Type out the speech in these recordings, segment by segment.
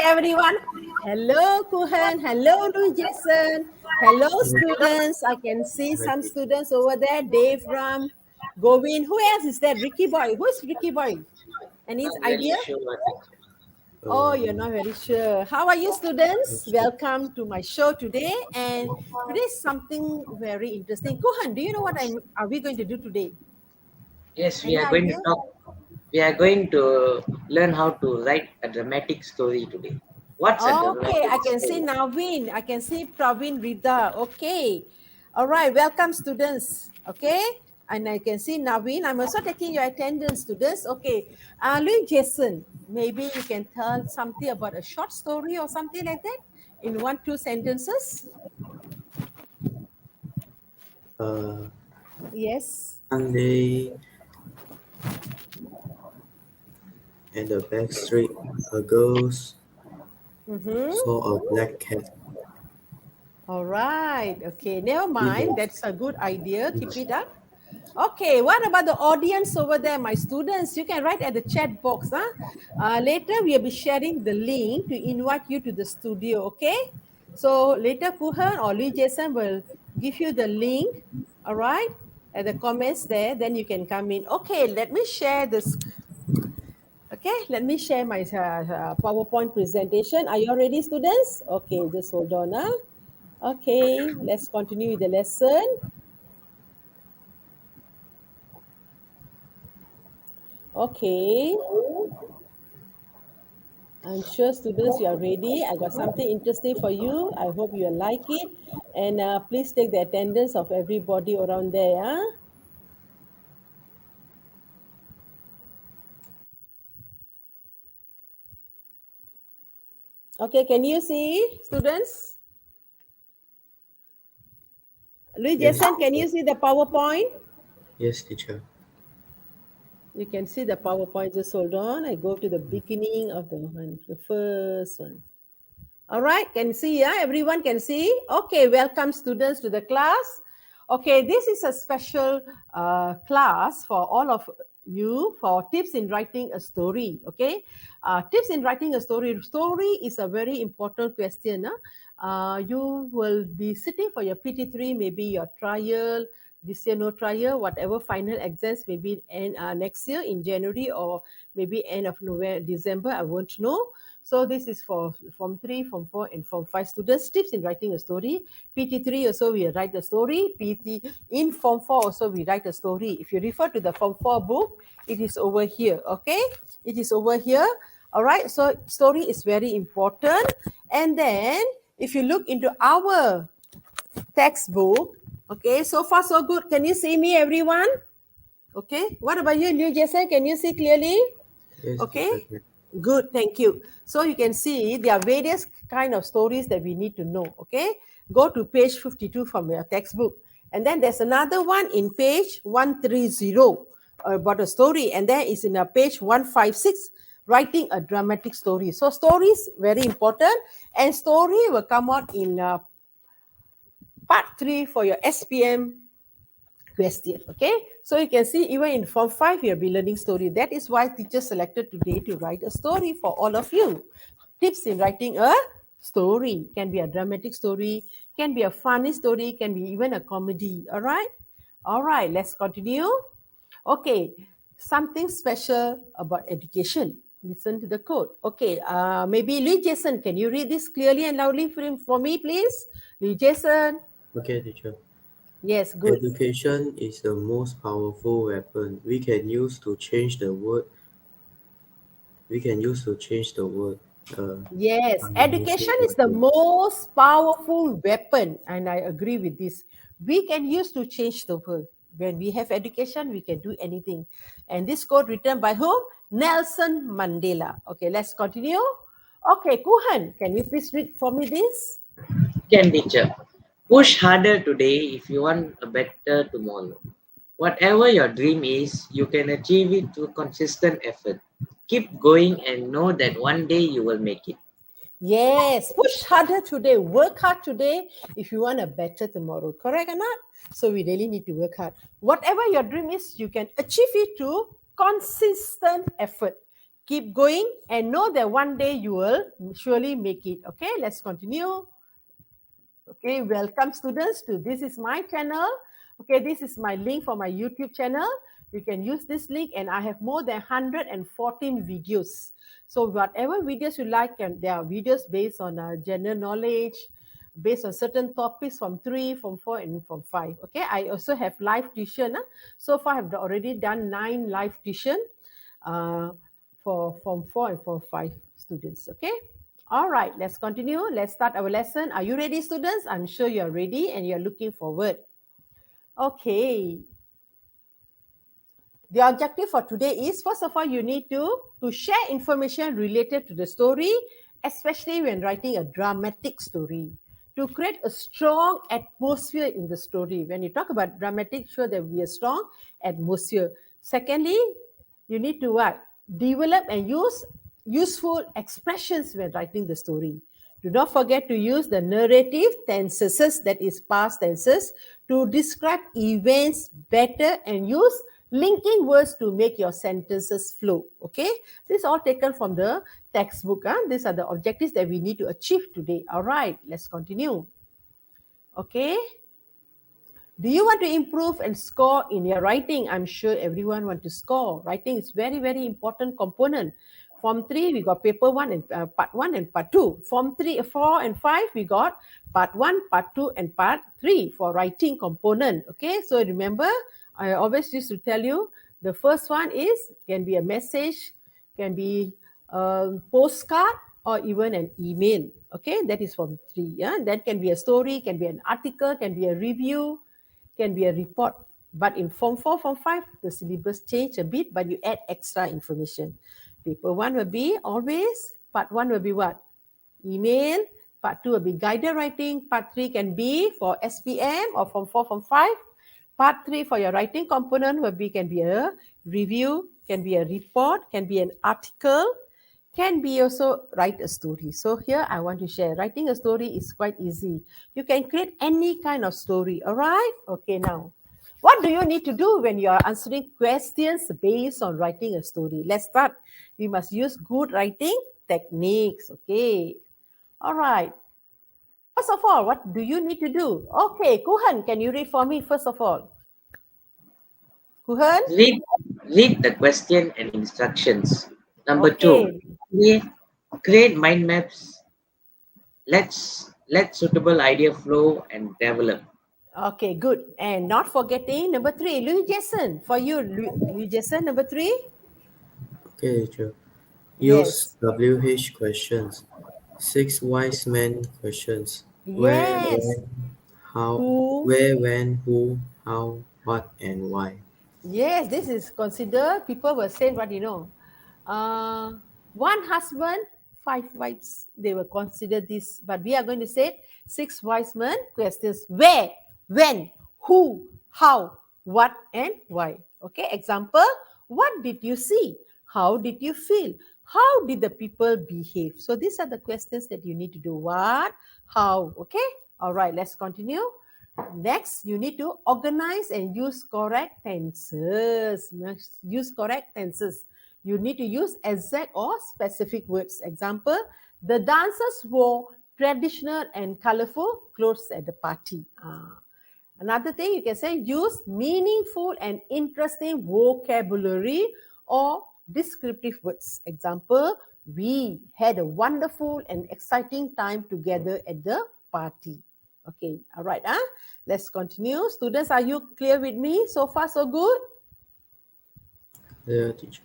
everyone. Hello, Kuhan. Hello, Louis Jason. Hello, students. I can see some students over there. Dave Ram, Govin. Who else is there? Ricky Boy. Who is Ricky Boy? Any Not very idea? sure, teacher. Oh, you're not very sure. How are you, students? Welcome to my show today. And today is something very interesting. Kuhan, do you know what are we going to do today? Yes, we Any are going idea? to talk. We are going to learn how to write a dramatic story today. What's a Okay, dramatic I can see story? Naveen. I can see Praveen Rida. Okay. All right. Welcome, students. Okay. And I can see Naveen. I'm also taking your attendance, students. Okay. Louis Jason, maybe you can tell something about a short story or something like that in 1, 2 sentences. Uh, Yes. One day, in the back street, a girl Mm-hmm. saw a black cat. All right. Okay. Never He mind. was That's a good idea. Keep it up. Okay, what about the audience over there, my students? You can write at the chat box. Huh? Later, we'll be sharing the link to invite you to the studio, okay? So later, Kuhan or Lee Jason will give you the link, all right? At the comments there, then you can come in. Okay, let me share this. Okay, let me share my PowerPoint presentation. Are you ready, students? Okay, just hold on. Huh? Okay, let's continue with the lesson. Okay. I'm sure students, you are ready. I got something interesting for you. I hope you will like it. And please take the attendance of everybody around there. Huh? Okay, can you see, students? Louis yes, Jason, can you see the PowerPoint? yes, teacher. You can see the PowerPoint. Just hold on. I go to the beginning of the one, the first one. All right, can see, yeah? Everyone can see? Okay, welcome students to the class. Okay, this is a special class for all of you for tips in writing a story, okay? Tips in writing a story. Story is a very important question. Huh? You will be sitting for your PT3, maybe your trial, this year no trial, whatever final exams, maybe next year in January or maybe end of November, December, I won't know. So this is for Form 3, Form 4, and Form 5 students. Tips in writing a story. PT3 also we write the story. PT in Form 4 also we write a story. If you refer to the Form 4 book, it is over here. Okay, it is over here. All right. So story is very important. And then if you look into our textbook, okay, so far so good. Can you see me, everyone? Okay. What about you, Liu Jason? Can you see clearly? Yes, Okay. teacher. Good, thank you. So you can see there are various kind of stories that we need to know. Okay, go to page 52 from your textbook, and then there's another one in page 130 about a story, and then it's in a page 156 writing a dramatic story. So stories very important, and story will come out in part 3 for your SPM question. Okay, so you can see even in Form 5 you'll be learning story. That is why teachers selected today to write a story for all of you. Tips in writing a story. Can be a dramatic story, can be a funny story, can be even a comedy. All right, let's continue. Okay, something special about education. Listen to the quote. Okay, maybe Lee Jason, can you read this clearly and loudly for me, please? Lee Jason. Okay, teacher. Yes, good. Education is the most powerful weapon we can use to change the world. We can use to change the world. Uh, Yes, I'm education missing is the one. most powerful weapon, and I agree with this. We can use to change the world. When we have education, we can do anything. And this quote written by whom? Nelson Mandela. Okay, let's continue. Okay, Kuhan, can you please read for me this? Can teacher. Push harder today if you want a better tomorrow. Whatever your dream is, you can achieve it through consistent effort. Keep going and know that one day you will make it. Yes, push harder today, work hard today if you want a better tomorrow. Correct or not? So we really need to work hard. Whatever your dream is, you can achieve it through consistent effort. Keep going and know that one day you will surely make it. Okay, let's continue. Okay, welcome students to this is my channel. Okay, this is my link for my YouTube channel. You can use this link and I have more than 114 videos. So whatever videos you like, and there are videos based on general knowledge, based on certain topics from 3, from 4, and from 5. Okay, I also have live tuition. So far, I've already done 9 live tuition for Form 4 and Form 5 students. Okay. All right, let's continue. Let's start our lesson. Are you ready, students? I'm sure you're ready and you're looking forward. Okay. The objective for today is, first of all, you need to share information related to the story, especially when writing a dramatic story, to create a strong atmosphere in the story. When you talk about dramatic, sure there will be a strong atmosphere. Secondly, you need to what? Develop and use useful expressions when writing the story. Do not forget to use the narrative tenses, that is past tenses, to describe events better and use linking words to make your sentences flow. Okay, this is all taken from the textbook. These are the objectives that we need to achieve today. All right, let's continue. Okay. Do you want to improve and score in your writing? I'm sure everyone wants to score. Writing is very, very important component. Form 3, we got paper 1 and part 1 and part 2. Form 3, 4 and 5, we got part 1, part 2 and part 3 for writing component. Okay, so remember, I always used to tell you, the first one is, can be a message, can be a postcard or even an email. Okay, that is Form 3. Yeah? That can be a story, can be an article, can be a review, can be a report. But in Form 4, Form 5, the syllabus change a bit, but you add extra information. Paper 1 will be always, part 1 will be what? Email, part 2 will be guided writing, part 3 can be for SPM or Form 4, Form 5. Part 3 for your writing component will be, can be a review, can be a report, can be an article, can be also write a story. So here I want to share, writing a story is quite easy. You can create any kind of story, all right? Okay, now, what do you need to do when you are answering questions based on writing a story? Let's start. We must use good writing techniques, okay? All right. First of all, what do you need to do? Okay, Kuhan, can you read for me first of all? Kuhan? Read the question and instructions. Number Okay. 2, create mind maps. Let's let suitable idea flow and develop. Okay, good. And not forgetting number 3, Louis Jason. For you, Louis Jason, number 3? Okay, teacher. Yes. Use WH questions. 6 wise men questions. Where, Yes. when, how, Who? where, when, who, how, what, and why. Yes, this is considered, people will say what you know. One husband, 5 wives. They will consider this. But we are going to say 6 wise men questions. Where, when, who, how, what, and why. Okay, example, what did you see? How did you feel? How did the people behave? So these are the questions that you need to do. What, how, okay? All right, let's continue. Next, you need to organize and use correct tenses. Use correct tenses. You need to use exact or specific words. Example, the dancers wore traditional and colorful clothes at the party. Another thing you can say, use meaningful and interesting vocabulary or descriptive words. Example, we had a wonderful and exciting time together at the party. Okay, all right. Let's continue. Students, are you clear with me? So far, so good? Yeah, teacher.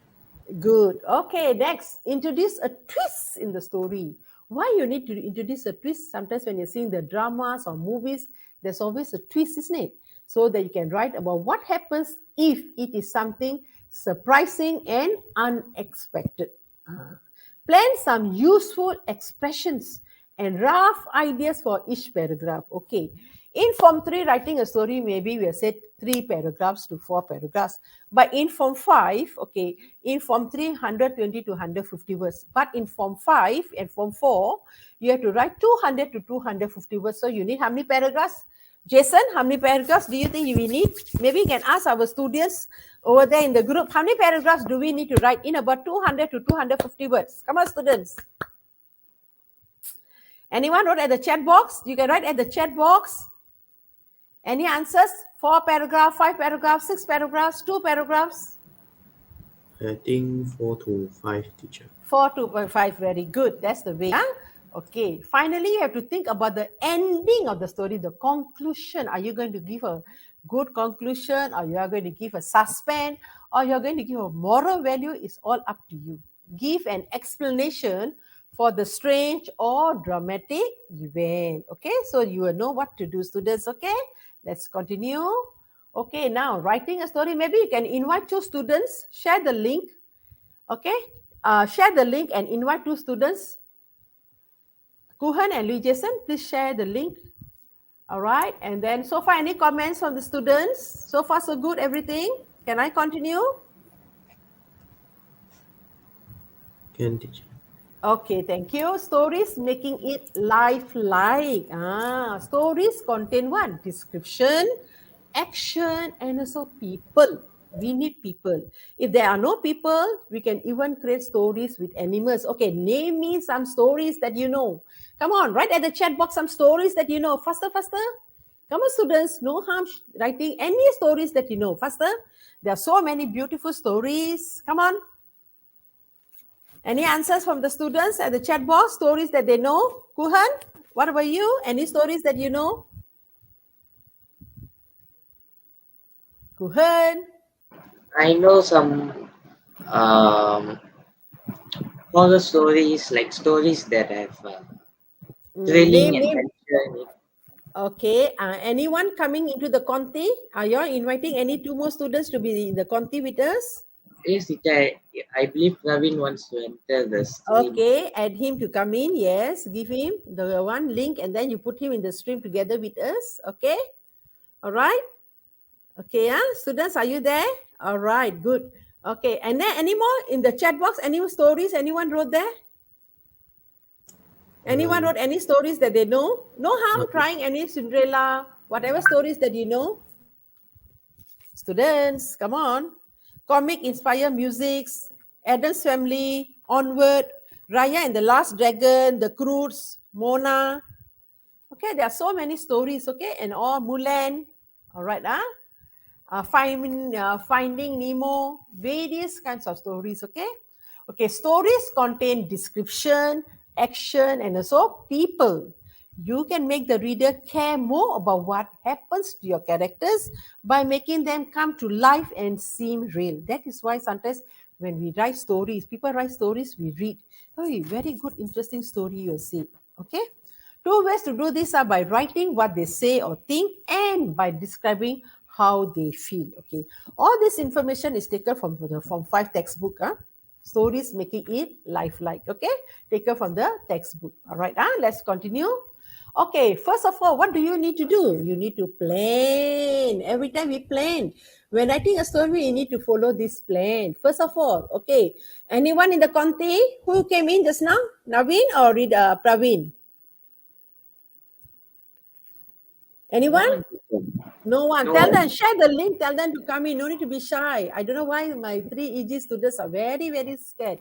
Good. Okay, next, introduce a twist in the story. Why you need to introduce a twist? Sometimes when you're seeing the dramas or movies, there's always a twist, isn't it? So that you can write about what happens if it is something surprising and unexpected. Plan some useful expressions and rough ideas for each paragraph. Okay. In Form 3, writing a story, maybe we have said 3 paragraphs to 4 paragraphs. But in Form 5, okay, in Form 3, 120 to 150 words. But in Form 5 and Form 4, you have to write 200 to 250 words. So you need how many paragraphs? Jason, how many paragraphs do you think we need? Maybe we can ask our students over there in the group, how many paragraphs do we need to write in about 200 to 250 words? Come on, students. Anyone wrote at the chat box? You can write at the chat box. Any answers? 4 paragraphs, 5 paragraphs, 6 paragraphs, 2 paragraphs? I think 4 to 5, teacher. 4 to 5, very good. That's the way. Huh? Okay, finally, you have to think about the ending of the story, the conclusion. Are you going to give a good conclusion, or you are going to give a suspense, or you are going to give a moral value? It's all up to you. Give an explanation for the strange or dramatic event. Okay, so you will know what to do, students. Okay, let's continue. Okay, now writing a story. Maybe you can invite 2 students, share the link. Okay, share the link and invite 2 students. Kuhan and Lee Jason, please share the link. All right. And then so far, any comments from the students? So far, so good, everything. Can I continue? Can, teacher. Okay, thank you. Stories making it lifelike. Stories contain what? Description, action, and also people. We need people. If there are no people, we can even create stories with animals. Okay, name me some stories that you know. Come on, write at the chat box some stories that you know. Faster, faster. Come on, students. No harm writing any stories that you know. Faster. There are so many beautiful stories. Come on. Any answers from the students at the chat box? Stories that they know? Kuhan, what about you? Any stories that you know? Kuhan? I know some horror stories, like stories that have thrilling and Name. action. Okay. Anyone coming into the Conti? Are you inviting any 2 more students to be in the Conti with us? Yes, I believe Praveen wants to enter the stream. Okay. Add him to come in. Yes. Give him the one link and then you put him in the stream together with us. Okay. All right. Okay. Students, are you there? All right. Good. Okay. And then any more in the chat box? Any stories anyone wrote there? Anyone wrote any stories that they know? No harm trying any Cinderella, whatever stories that you know. Students, come on. Comic inspired musics, Adam's Family, Onward, Raya and the Last Dragon, The Croods, Mona. Okay, there are so many stories, okay, and all Mulan. All right, Finding Nemo, various kinds of stories, okay? Okay, stories contain description, action, and also people. You can make the reader care more about what happens to your characters by making them come to life and seem real. That is why sometimes when we write stories, people write stories, we read. Oh, very good, interesting story you'll see. Okay? 2 ways to do this are by writing what they say or think and by describing how they feel. Okay, all this information is taken from the Form 5 textbook. Stories making it lifelike. Okay, taken from the textbook. All right, let's continue. Okay, first of all, what do you need to do? You need to plan. Every time we plan. When writing a story, you need to follow this plan. First of all, okay, anyone in the Conti who came in just now? Naveen or Praveen? Anyone? No one. No. Tell them, share the link. Tell them to come in. No need to be shy. I don't know why my 3 EG students are very, very scared.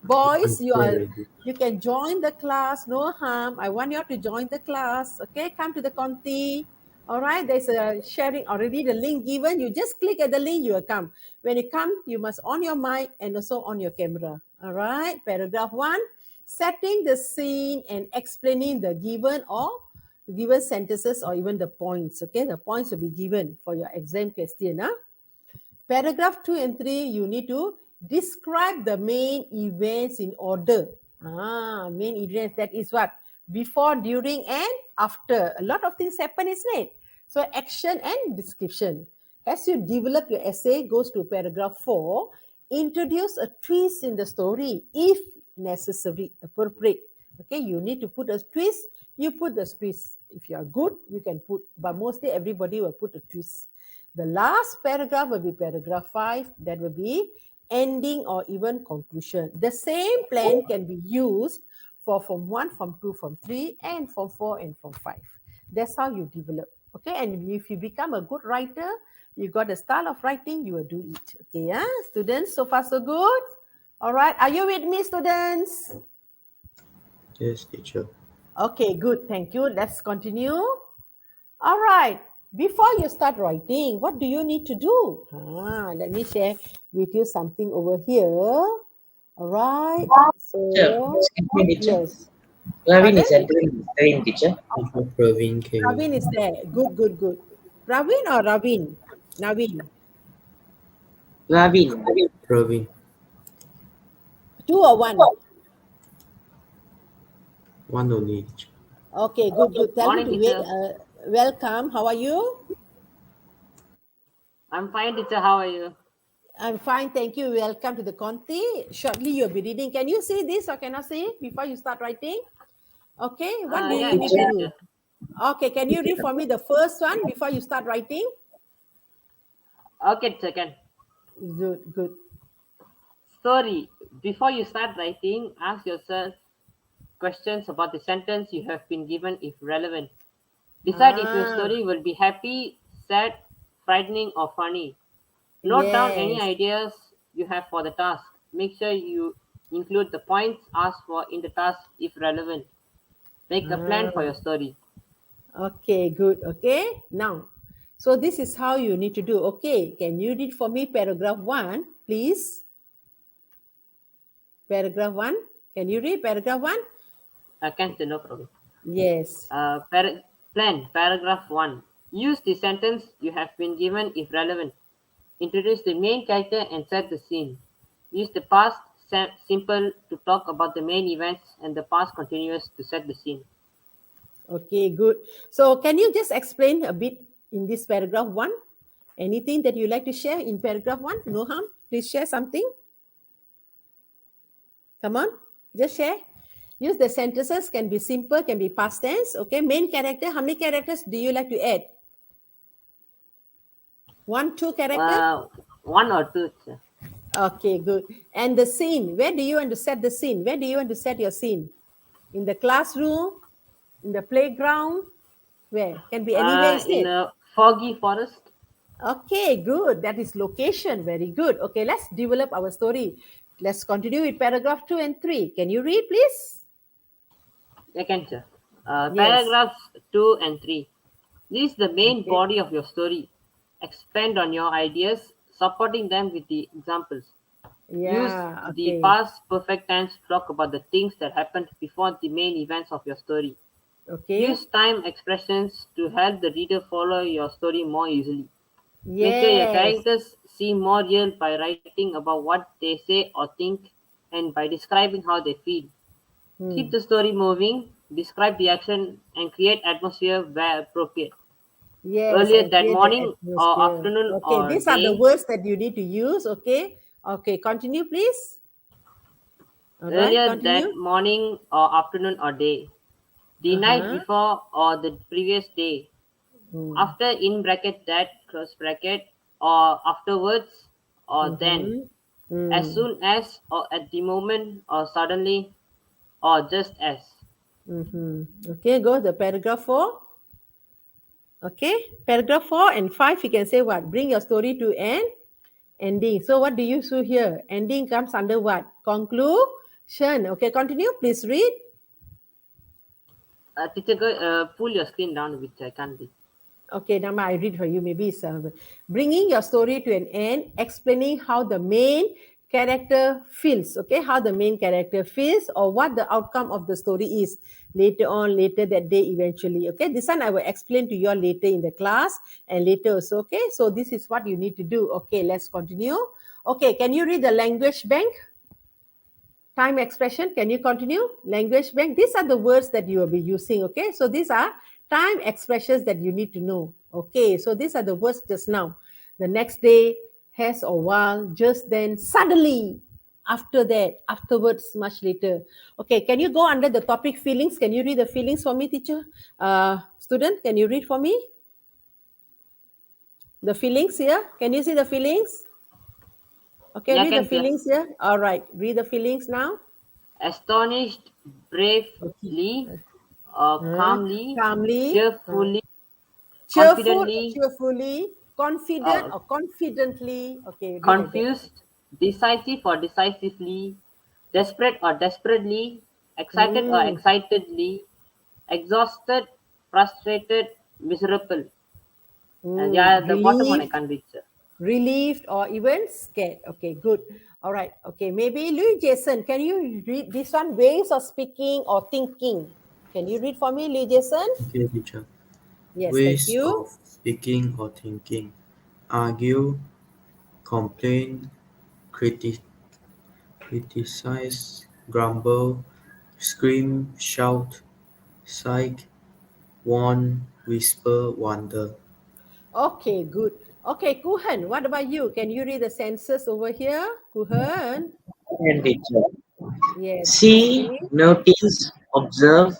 Boys, you can join the class. No harm. I want you all to join the class. Okay, come to the Conti. All right, there's a sharing already. The link given. You just click at the link, you will come. When you come, you must on your mic and also on your camera. All right, paragraph 1, setting the scene and explaining the given sentences or even the points. Okay, the points will be given for your exam question. Paragraph 2 and 3, you need to describe the main events in order. Main events, that is what? Before, during, and after. A lot of things happen, isn't it? So action and description. As you develop your essay, goes to paragraph 4, introduce a twist in the story if necessary, appropriate. Okay, you need to put a twist, you put the twist. If you are good, you can put, but mostly everybody will put a twist. The last paragraph will be paragraph 5. That will be ending or even conclusion. The same plan can be used for Form 1, Form 2, Form 3, and Form 4 and Form 5. That's how you develop. Okay, and if you become a good writer, you got a style of writing, you will do it. Okay, yeah, students, so far so good. All right, are you with me, students? Yes, teacher. Okay, good. Thank you. Let's continue. All right. Before you start writing, what do you need to do? Let me share with you something over here. All right. Teacher, So, excuse me, teacher. yes. Ravin Pardon? is entering the screen, teacher. Teacher Praveen came. Ravin is there. Good, good, good. Ravin or Ravin? Navin. Ravin. Praveen. Two or one? One only, teacher. Okay, good, good. Tell him Morning, to wait. teacher. Welcome. How are you? I'm fine, teacher. How are you? I'm fine. Thank you. Welcome to the Conti. Shortly, you'll be reading. Can you see this or cannot see it before you start writing? Okay. What do Yeah, you I need can, to do? teacher. Okay. Can you read for me the first one before you start writing? Okay, teacher, can. Good, good. Story. Before you start writing, ask yourself questions about the sentence you have been given if relevant. Decide if your Ah, story will be happy, sad, frightening, or funny. Note down any yes. ideas you have for the task. Make sure you include the points asked for in the task if relevant. Make a plan for Ah, your story. okay, good. Okay. Now, so this is how you need to do. Okay. Can you read for me paragraph one, please? Paragraph one. Can you read paragraph one? Can, teacher, no problem. Yes. Plan, paragraph 1. Use the sentence you have been given if relevant. Introduce the main character and set the scene. Use the past simple to talk about the main events and the past continuous to set the scene. Okay, good. So can you just explain a bit in this paragraph one? Anything that you like to share in paragraph one? No harm. Please share something. Come on, just share. Use the sentences, can be simple, can be past tense. Okay, main character. How many characters do you like to add? One, two character? One or two. Sir. Okay, good. And the scene, where do you want to set the scene? Where do you want to set your scene? In the classroom, in the playground, where? Can be anywhere, is In it? a foggy forest. Okay, good. That is location. Very good. Okay, let's develop our story. Let's continue with paragraph 2 and 3. Can you read, please? Second, sir. Yes. Paragraphs 2 and 3. This is the main Okay. body of your story. Expand on your ideas, supporting them with the examples. Use Yeah, the okay. past perfect tense to talk about the things that happened before the main events of your story. Okay. Use time expressions to help the reader follow your story more easily. Make sure your Yes. characters seem more real by writing about what they say or think and by describing how they feel. Keep Hmm. the story moving, describe the action, and create atmosphere where appropriate. Yes, Earlier and that create the morning or atmosphere. afternoon Okay, or these are the day. words that you need to use. Okay. Okay, continue, please. All right, Earlier continue. that morning or afternoon or day. The night Uh-huh. before or the previous day. Hmm. After in bracket that close bracket or afterwards or then. Mm-hmm. As Mm. soon as or at the moment or suddenly or just as. Mm-hmm. Okay, go the paragraph 4. Okay, paragraph 4 and 5, you can say what? Bring your story to an ending. So what do you do here? Ending comes under what? Conclusion. Okay, continue. Please read. Teacher, pull your screen down, which I can't read. Okay, now I read for you. Maybe it's bringing your story to an end, explaining how the main character feels. Okay, how the main character feels or what the outcome of the story is later on, later that day, eventually. Okay, this one I will explain to you all later in the class and later also. Okay, so this is what you need to do. Okay, let's continue. Okay, can you read the language bank? Time expression, can you continue? Language bank, these are the words that you will be using. Okay, so these are time expressions that you need to know. Okay, so these are the words just now. The next day, has or while, just then, suddenly, after that, afterwards, much later. Okay, can you go under the topic feelings? Can you read the feelings for me, teacher? Student, can you read for me the feelings here? Can you see the feelings? Okay, Yeah, read the can, sir. feelings here. All right, read the feelings now. Astonished, Okay. bravely, Huh? calmly, Calmly, cheerfully, confidently, cheerfully, confident uh, or confidently. Okay, read like that. confused, decisive or decisively, desperate or desperately, excited or Mm, excitedly, exhausted, frustrated, miserable. And yeah, the bottom one I relieved, can't read, sir. relieved, or even scared. Okay, good. All right. Okay, maybe Louis Jason, can you read this one? Ways of speaking or thinking. Can you read for me, Louis Jason? Okay, teacher. Yes, thank Ways you. of speaking or thinking. Argue, complain, criti- criticize, grumble, scream, shout, sigh, warn, whisper, wonder. Okay, good. Okay, Kuhan, what about you? Can you read the sentences over here? Kuhan? And teacher. Yes, See, please. notice, observe,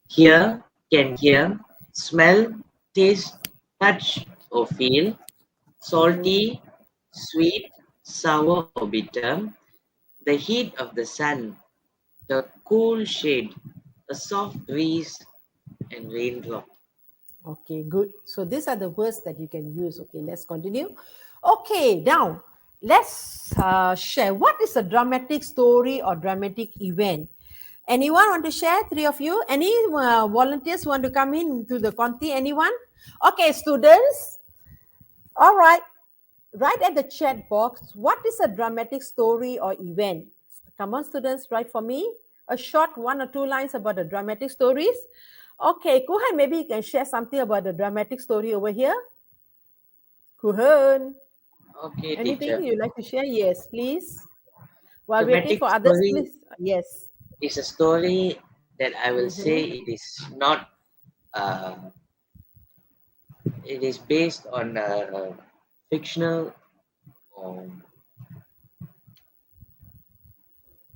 hear, can hear, smell, taste, touch, or feel, Mhm. salty, sweet, sour, or bitter, the heat of the sun, the cool shade, a soft breeze, and raindrop. Okay, good. So these are the words that you can use. Okay, let's continue. Okay, now let's share. What is a dramatic story or dramatic event? Anyone want to share? Three of you. Any volunteers want to come in to the Conti? Anyone? Okay, students. All right. Write at the chat box. What is a dramatic story or event? Come on, students. Write for me a short 1 or 2 lines about the dramatic stories. Okay, Kuhan, maybe you can share something about the dramatic story over here. Kuhan, Okay, anything teacher. you'd like to share? Yes, please. While waiting Dramatic for others, story please. Yes. is a story that I will say Mm-hmm. it is not. It is based on fictional. Um,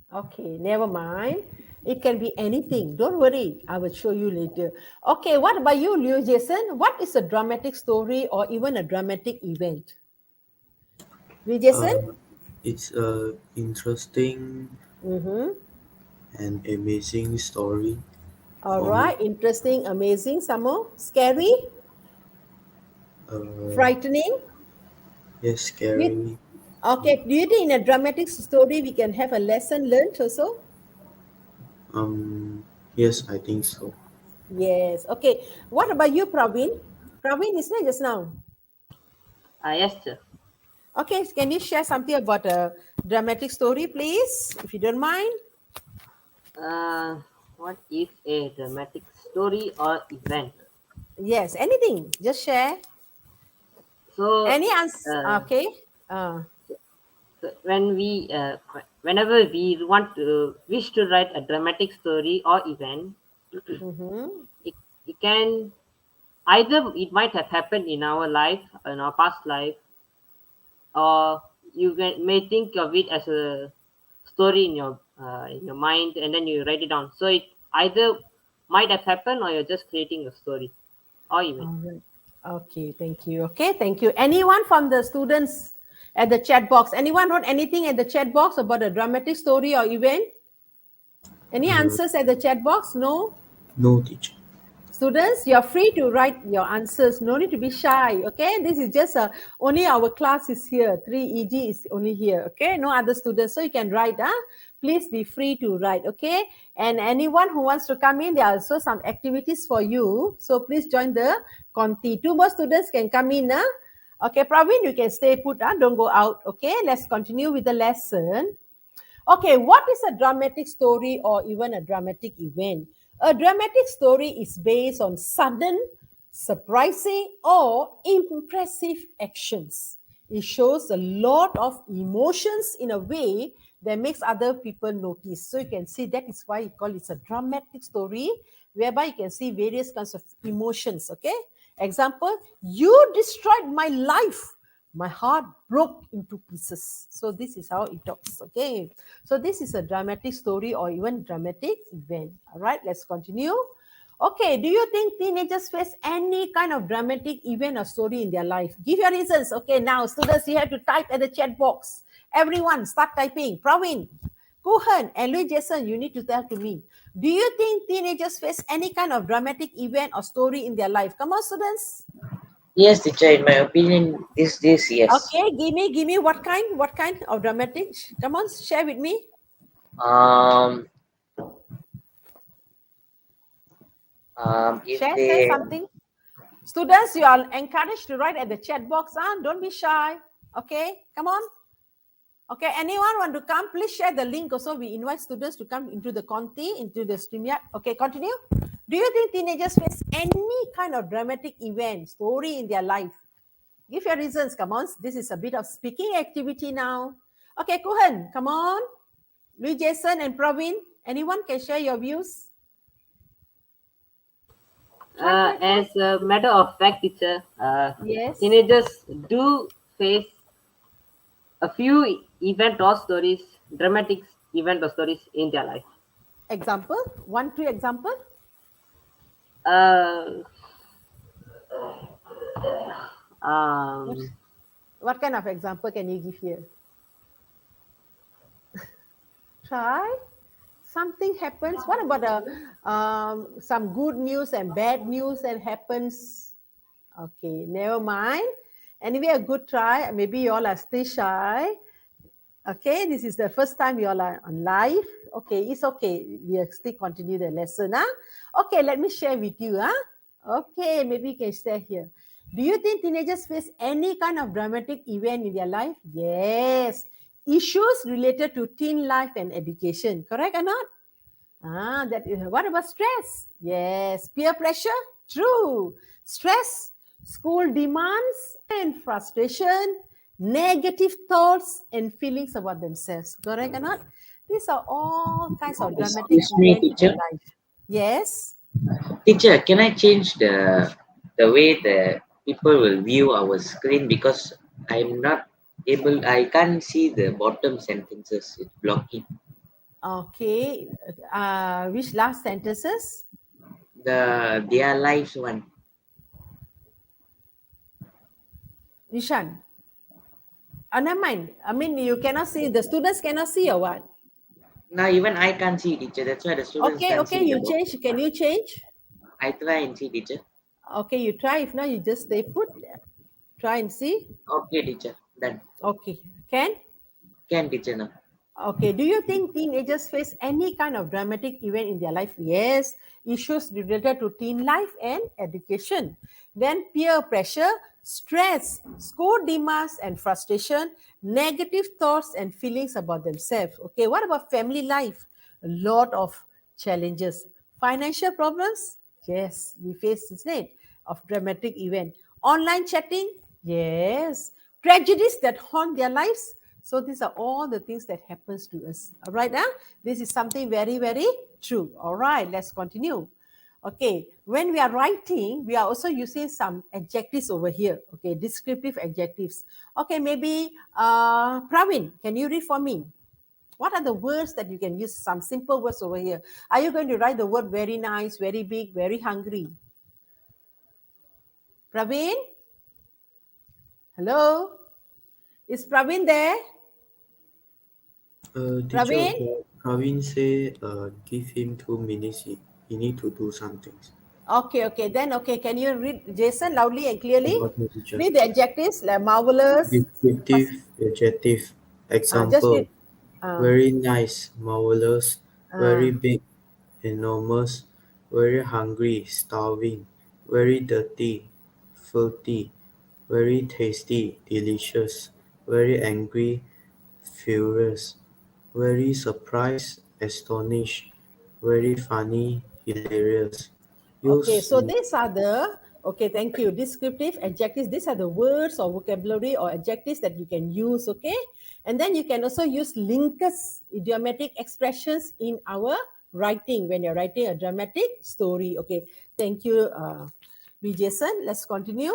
Okay, never mind. It can be anything. Don't worry. I will show you later. Okay, what about you, Liu Jason? What is a dramatic story or even a dramatic event? Liu Jason? Uh, it's a interesting Mm-hmm. and amazing story All for me. right. Interesting, amazing, some more. Scary, Uh, frightening. yes, Do you, scary. okay. Do you think in a dramatic story we can have a lesson learned also? Um, yes, I think so. Yes. Okay. What about you, Praveen? Praveen is there just now. Yes, sir. Okay. Can you share something about a dramatic story, please, if you don't mind? Uh, what is a dramatic story or event? Yes. Anything. Just share. So, Any answer? uh, Okay. Uh, so whenever we want to wish to write a dramatic story or event, mm-hmm. it, it can either it might have happened in our life, in our past life, or may think of it as a story in your mind, and then you write it down. So it either might have happened, or you're just creating a story or event. All right. Okay. Thank you. Okay. Thank you. Anyone from the students at the chat box? Anyone wrote anything at the chat box about a dramatic story or event? Any Uh, answers at the chat box? No? no, teacher. Students, you're free to write your answers. No need to be shy. Okay. This is just only our class is here. 3EG is only here. Okay. No other students. So you can write. Please be free to write. Okay. And anyone who wants to come in, there are also some activities for you. So please join the Conti. 2 more students can come in. Okay. Praveen, you can stay put. Don't go out. Okay. Let's continue with the lesson. Okay, what is a dramatic story or even a dramatic event? A dramatic story is based on sudden, surprising, or impressive actions. It shows a lot of emotions in a way that makes other people notice. So you can see that is why you call it a dramatic story, whereby you can see various kinds of emotions. Okay, example: you destroyed my life, my heart broke into pieces. So this is how it talks. Okay, so this is a dramatic story or even dramatic event. All right, let's continue. Okay, do you think teenagers face any kind of dramatic event or story in their life? Give your reasons. Okay, now students, you have to type at the chat box. Everyone start typing. Praveen, Kuhan and Louis Jason, you need to tell to me. Do you think teenagers face any kind of dramatic event or story in their life? Come on, students. Yes, teacher. In my opinion, this yes. Okay, give me what kind of dramatic? Come on, share with me. If Share they something. Students, you are encouraged to write at the chat box. Don't be shy. Okay, come on. Okay, anyone want to come? Please share the link. Also, we invite students to come into the Conti, into the StreamYard. Okay, continue. Do you think teenagers face any kind of dramatic event, story in their life? Give your reasons. Come on. This is a bit of speaking activity now. Okay, Kuhan, come on. Louis Jason and Praveen, anyone can share your views? As a matter of fact, teacher, Yes. teenagers do face a few event or stories, dramatic event or stories in their life. Example? 1, 2 example? Uh, um, What kind of example can you give here? Try. Something happens. What about some good news and bad news that happens? Okay, never mind. Anyway, a good try. Maybe you all are still shy. Okay, this is the first time you all are on live. Okay, it's okay. We'll still continue the lesson. Okay, let me share with you. Okay, maybe you can stay here. Do you think teenagers face any kind of dramatic event in their life? Yes. Issues related to teen life and education. Correct or not? That is. What about stress? Yes. Peer pressure? True. Stress, school demands, and frustration, negative thoughts and feelings about themselves. Correct or not? These are all kinds of dramatic excuse me, events in teacher. life. Yes. Teacher, can I change the way the people will view our screen because I'm not able. I can't see the bottom sentences. It's blocking. Okay. Which last sentences? Their lives one. Nishan. Never mind. I mean, you cannot see. The students cannot see or what? Now even I can't see, teacher. That's why the students Okay. can't Okay. see You the bottom. change. Can you change? I try and see, teacher. Okay. You try. If not, you just stay put. Try and see. Okay, teacher. Done. Okay. Can? Teacher now. Okay. Do you think teenagers face any kind of dramatic event in their life? Yes. Issues related to teen life and education. Then peer pressure, stress, school demands and frustration, negative thoughts and feelings about themselves. Okay. What about family life? A lot of challenges. Financial problems? Yes. We face this need of dramatic event. Online chatting? Yes. Tragedies that haunt their lives? So these are all the things that happens to us. All right, this is something very, very true. All right, let's continue. Okay, when we are writing, we are also using some adjectives over here. Okay, descriptive adjectives. Okay, maybe Praveen, can you read for me? What are the words that you can use? Some simple words over here. Are you going to write the word very nice, very big, very hungry? Praveen? Hello? Is Praveen there? Teacher, Praveen say, give him 2 minutes. He need to do something. Okay. Then, can you read Jason loudly and clearly? Okay, teacher. Read the adjectives like marvelous. Descriptive adjective. Just Example. read. Very nice, marvelous, very big, enormous, very hungry, starving, very dirty, filthy, very tasty, delicious, very angry, furious, very surprised, astonished, very funny, hilarious. Okay, Use so these are the, thank you. Descriptive adjectives. These are the words or vocabulary or adjectives that you can use, okay? And then you can also use linkers, idiomatic expressions in our writing when you're writing a dramatic story. Okay, thank you, B. Jason. Let's continue.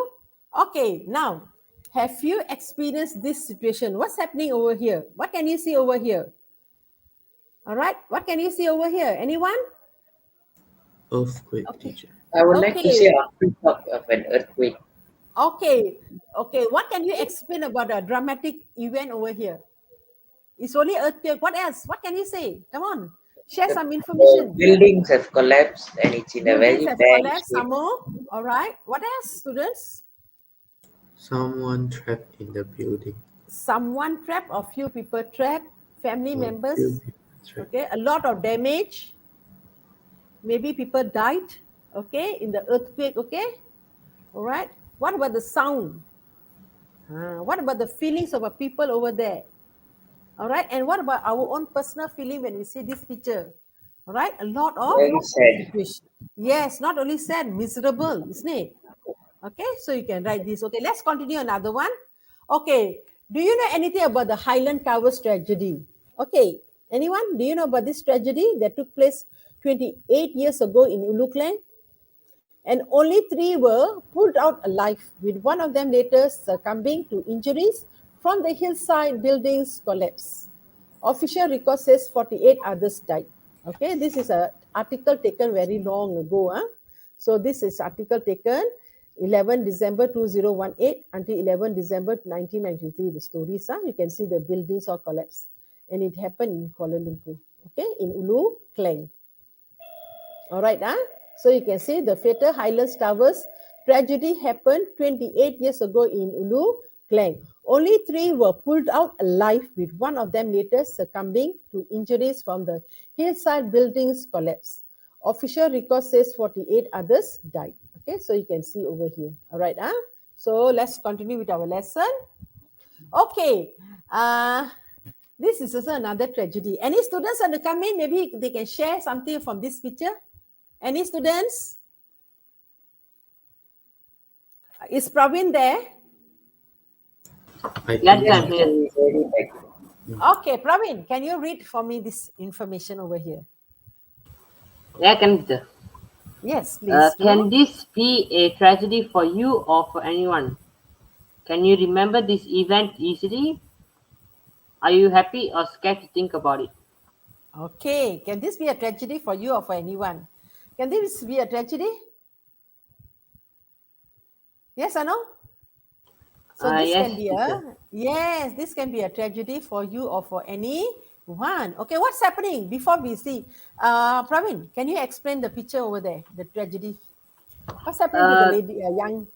Okay, now, have you experienced this situation? What's happening over here? What can you see over here? All right, what can you see over here? Anyone? earthquake, Okay. teacher. I would like to say a talk of an earthquake. Okay. What can you explain about a dramatic event over here? It's only earthquake. What else? What can you say? Come on, share The, some the information. buildings have collapsed and it's in a Buildings very have bad collapsed. shape. Some more. All right. What else, students? Someone trapped in the building. Someone trapped or few people trapped. Family A few members. people trapped. Okay. A lot of damage. Maybe people died. Okay. In the earthquake. Okay. All right. What about the sound? What about the feelings of our people over there? All right. And what about our own personal feeling when we see this picture? All right. A lot of Very sad. situation. Yes, not only sad, miserable, isn't it? Okay. So you can write this. Okay. Let's continue another one. Okay. Do you know anything about the Highland Towers tragedy? Okay. Anyone? Do you know about this tragedy that took place 28 years ago in Ulu Klang? And only 3 were pulled out alive, with one of them later succumbing to injuries from the hillside buildings collapse. Official record says 48 others died. Okay, this is an article taken very long ago. So this is article taken 11 December 2018 until 11 December 1993. The stories, you can see the buildings all collapsed. And it happened in Kuala Lumpur, okay, in Ulu Klang. All right, so you can see the fatal Highlands Towers tragedy happened 28 years ago in Ulu Klang. Only 3 were pulled out alive, with one of them later succumbing to injuries from the hillside buildings collapse. Official record says 48 others died. Okay, so you can see over here. All right, so let's continue with our lesson. Okay, this is also another tragedy. Any students want to come in? Maybe they can share something from this picture. Any students? Is Praveen there? I Yes, think I'm here. It's very bad. Okay, Praveen, can you read for me this information over here? Yeah, can teacher. Yes, please. Can this be a tragedy for you or for anyone? Can you remember this event easily? Are you happy or scared to think about it? Okay, can this be a tragedy for you or for anyone? Can this be a tragedy? Yes or no? So this Yes, can be teacher. this can be a tragedy for you or for anyone. Okay, what's happening before we see? Praveen, can you explain the picture over there, the tragedy? What's happening to the lady, young?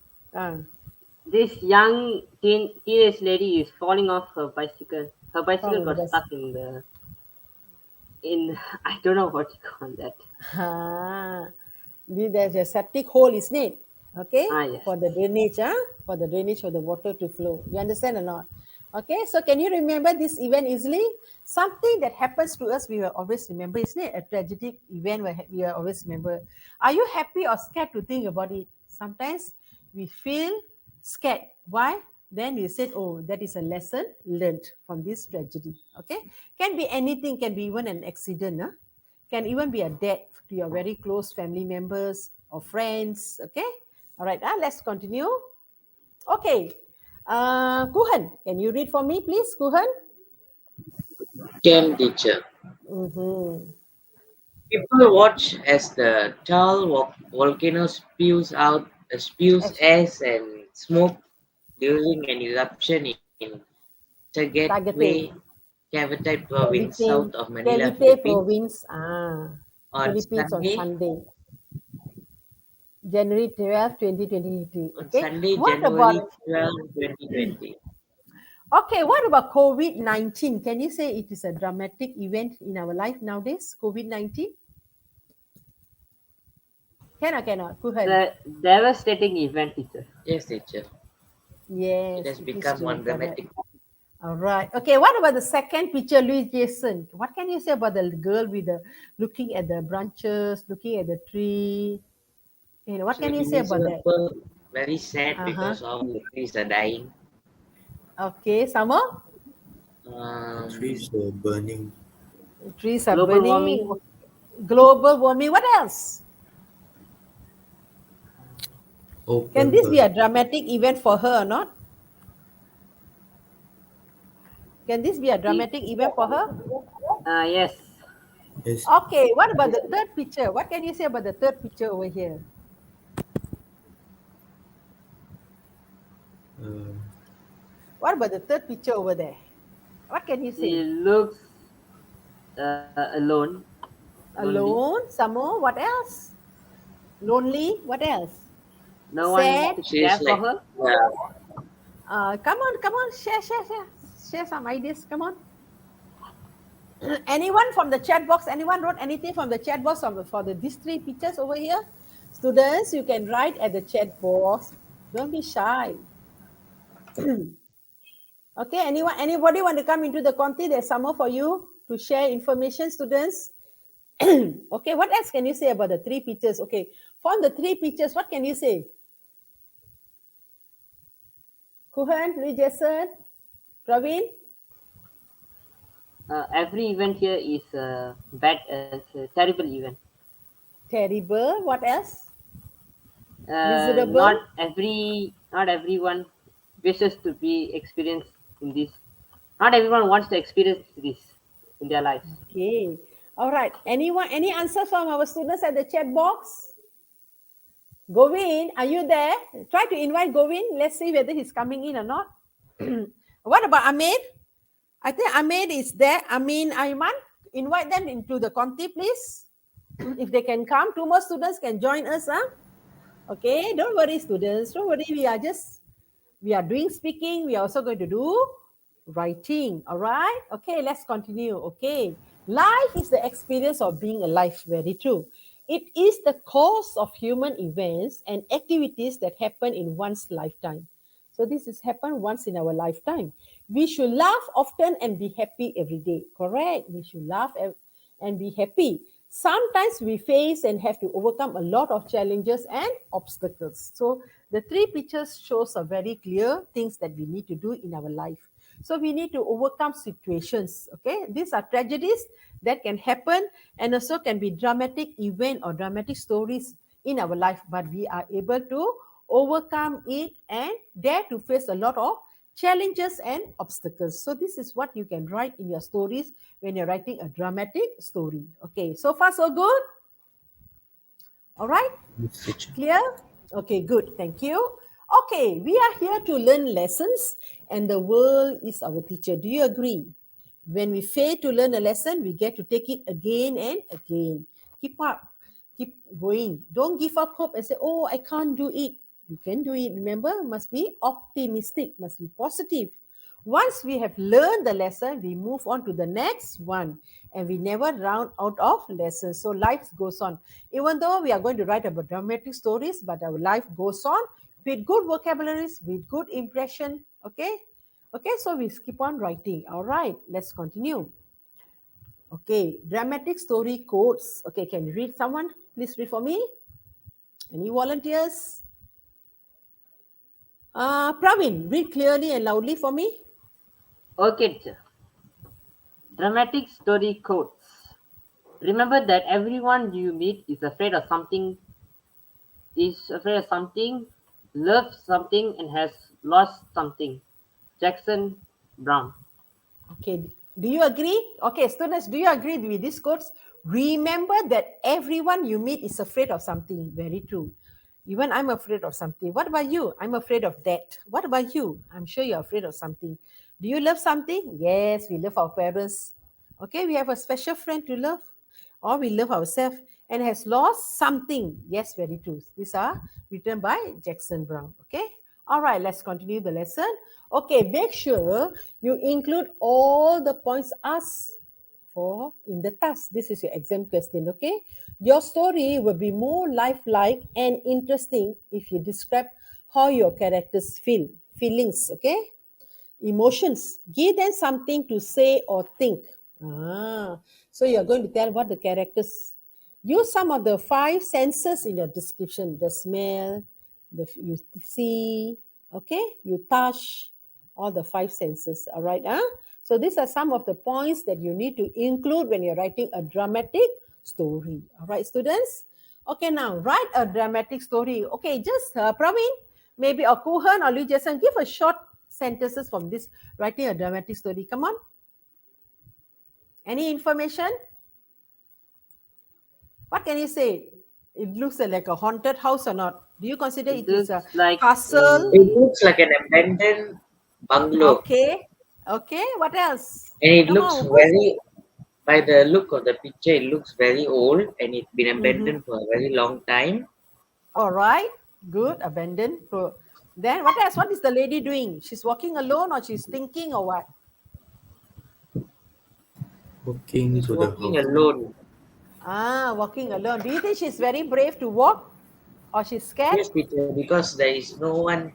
This young teenage lady is falling off her bicycle. Her bicycle got stuck in I don't know what you call that. There's a septic hole, isn't it? Okay, Yes. for the drainage, for the drainage of the water to flow. You understand or not? Okay, so can you remember this event easily? Something that happens to us, we will always remember, isn't it? A tragic event where we will always remember. Are you happy or scared to think about it? Sometimes we feel scared. Why? Then we said, oh, that is a lesson learned from this tragedy. Okay, can be anything, can be even an accident, can even be a death to your very close family members or friends. Okay, all right, let's continue. Okay, Kuhan, can you read for me, please, Kuhan? Can teacher. Mm-hmm. People watch as the tall volcano spews ash and smoke during an eruption in Tagatway, Cavite province, south of Manila, Cavite Philippines, province, on Philippines on Sunday, Sunday, January 12, 2023. on Okay, Sunday, what January about 12, 2020. Okay, what about COVID-19? Can you say it is a dramatic event in our life nowadays, COVID-19? Can or cannot? Kuhan. The devastating event, teacher. Yes, teacher. Yes. It has is become one dramatic. dramatic. All right. Okay, what about the second picture, Louis Jason? What can you say about the girl with the looking at the branches, looking at the tree? What can you say about that? Very sad because all the trees are dying. Okay, some more? trees were burning. Trees are Global burning. warming. Global warming. What else? Can this be a dramatic event for her or not? Can this be a dramatic event for her? Yes. Yes. Okay, what about the third picture? What can you say about the third picture over here? What about the third picture over there? What can you He say? looks alone. Lonely. Alone. Some more. What else? Lonely. What else? No one Sad. to She's care for like, her. yeah, Come on, come on. Share some ideas. Come on. Anyone from the chat box? Anyone wrote anything from the chat box for these three pictures over here? Students, you can write at the chat box. Don't be shy. Okay, anybody want to come into the Conti? There's some more for you to share information, students. Okay, what else can you say about the three pictures? Okay, from the three pictures, what can you say? Kuhan, Louis Jason, Praveen? Every event here is bad, a terrible event. Terrible. What else? Miserable. Not everyone wishes to be experienced in this. Not everyone wants to experience this in their lives. Okay. All right. Anyone, any answer from our students at the chat box? Govin, are you there? Try to invite Govin. Let's see whether he's coming in or not. What about Ahmed? I think Ahmed is there. Amin, Ayman, invite them into the Conti, please. If they can come, two more students can join us. Huh? Okay, don't worry, students. Don't worry. We are doing speaking. We are also going to do writing. All right. Okay, let's continue. Okay. Life is the experience of being alive. Very true. It is the course of human events and activities that happen in one's lifetime. So this is happen once in our lifetime. We should laugh often and be happy every day. Correct. We should laugh and be happy. Sometimes we face and have to overcome a lot of challenges and obstacles. So the three pictures shows a very clear things that we need to do in our life. So we need to overcome situations. Okay, these are tragedies that can happen and also can be dramatic event or dramatic stories in our life, but we are able to overcome it and dare to face a lot of challenges and obstacles. So this is what you can write in your stories when you're writing a dramatic story. Okay, so far so good. All right, Yes, teacher. clear? Okay, good. Thank you. Okay, we are here to learn lessons and the world is our teacher. Do you agree? When we fail to learn a lesson, we get to take it again and again. Keep up, keep going. Don't give up hope and say, oh, I can't do it. You can do it. Remember, must be optimistic, must be positive. Once we have learned the lesson, we move on to the next one and we never run out of lessons. So life goes on. Even though we are going to write about dramatic stories, but our life goes on with good vocabularies, with good impression. Okay. Okay, so we keep on writing. All right, let's continue. Okay, dramatic story quotes. Okay, can you read someone? Please read for me. Any volunteers? Praveen, read clearly and loudly for me. Okay, teacher. Dramatic story quotes. Remember that everyone you meet is afraid of something, loves something, and has lost something. Jackson Brown. Okay, do you agree? Okay, students, do you agree with these quotes? Remember that everyone you meet is afraid of something. Very true. Even I'm afraid of something. What about you? I'm afraid of that. What about you? I'm sure you're afraid of something. Do you love something? Yes, we love our parents. Okay, we have a special friend to love, or we love ourselves and has lost something. Yes, very true. These are written by Jackson Brown. Okay, all right, let's continue the lesson. Okay, make sure you include all the points asked for in the task. This is your exam question, okay? Your story will be more lifelike and interesting if you describe how your characters feel, feelings, okay? Emotions. Give them something to say or think. So you're going to tell what the characters. Use some of the five senses in your description: the smell, you see, okay, you touch, all the five senses. All right, so these are some of the points that you need to include when you're writing a dramatic story. All right, students. Okay, now write a dramatic story. Okay, just Praveen, maybe or Kuhan or Lee Jason, give a short sentences from this writing a dramatic story. Come on. Any information? What can you say? It looks like a haunted house or not? Do you consider it is a Looks like castle? it looks like an abandoned bungalow. Okay. Okay, what else? And it Come looks on, who's- very, by the look of the picture, it looks very old and it's been Mhm. abandoned for a very long time. All right, good, abandoned. Then what else? What is the lady doing? She's walking alone or she's thinking or what? Walking She's to the walking house. alone. Walking alone. Do you think she's very brave to walk or she's scared? Yes, teacher, because there is no one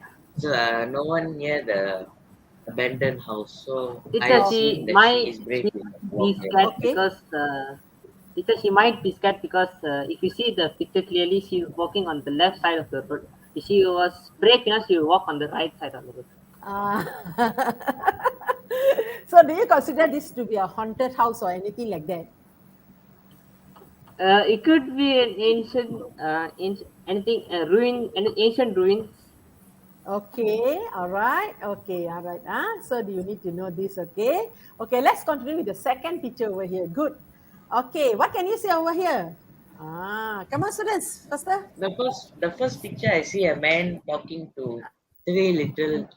near the abandoned house. So I Teacher, assume that she is brave she enough to be walk there. scared Okay. because teacher, she might be scared because if you see the picture clearly, she was walking on the left side of the road. If she was brave enough, she will walk on the right side of the road. Ah. So do you consider this to be a haunted house or anything like that? It could be an anything ancient ruins. Okay, all right. So do you need to know this? Okay. Okay, let's continue with the second picture over here. Good. Okay, what can you see over here? Come on, students, faster. The first picture I see a man talking to three little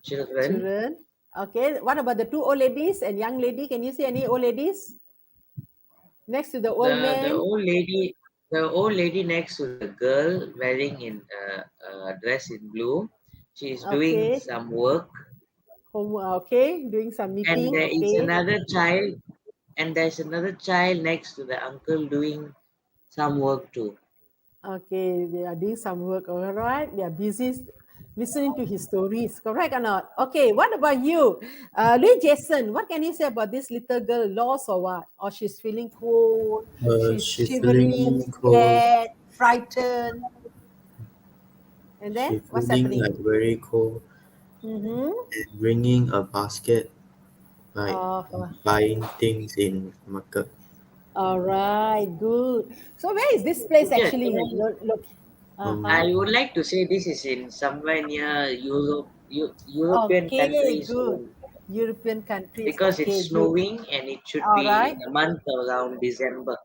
children. Children. Okay, what about the two old ladies and young lady? Can you see any old ladies next to the old The man? old lady next to the girl wearing in a dress in blue. She is doing Okay, some work, okay, doing some and knitting. there is Okay, another child, and there's another child next to the uncle doing some work too. okay, they are doing some work. All right, they are busy listening to his stories. Correct or not? Okay, what about you, Lee Jason? What can you say about this little girl? Lost or what? Or she's feeling cold? She's She's shivering, feeling cold. scared, frightened, and then She's what's feeling happening? like very cold Mm-hmm. and bringing a basket, like Uh, buying things in market. all right, good. So where is this place Teacher, actually? Look. Uh-huh. I would like to say this is in somewhere near European Okay, countries good. European countries. because it's Okay, good. snowing and it should All be right. in the month around December.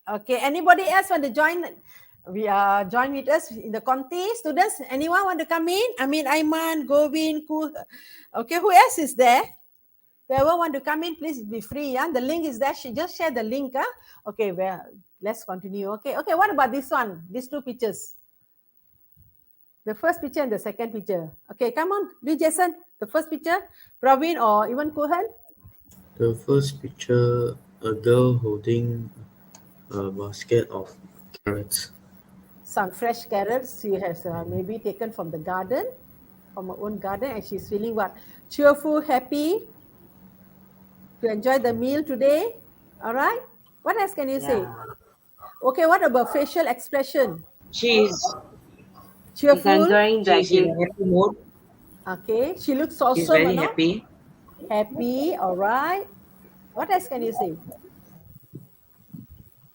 Okay. Anybody else want to join? We join with us in the Conti students. Anyone want to come in? I mean, Aiman, Govin, Okay, who else is there? Whoever want to come in, please be free. Yeah, the link is there. She just share the link. Okay, well, let's continue. Okay. What about this one? These two pictures. The first picture and the second picture. Okay, come on, do Jason. The first picture, Praveen or even Kuhan. The first picture, a girl holding a basket of carrots. Some fresh carrots she has maybe taken from the garden, from her own garden, and she's feeling what? Cheerful, happy to enjoy the meal today. All right. What else can you say? Yeah, Okay, what about facial expression? She's she's Cheerful. enjoying the she's in a activity. happy mood. Okay, she looks She's awesome or very not? happy. Happy. All right. What else can you say?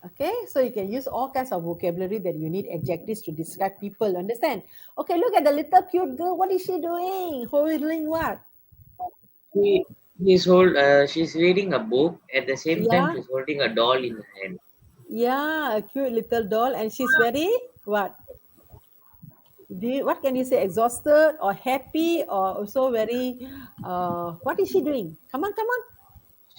Okay, so you can use all kinds of vocabulary that you need adjectives to describe people. Understand? Okay, look at the little cute girl. What is she doing? Holding what? She she's reading a book. At the same time, Yeah, she's holding a doll in her hand. yeah, a cute little doll, and she's very what? What can you say? Exhausted or happy or also very? What is she doing? Come on, come on.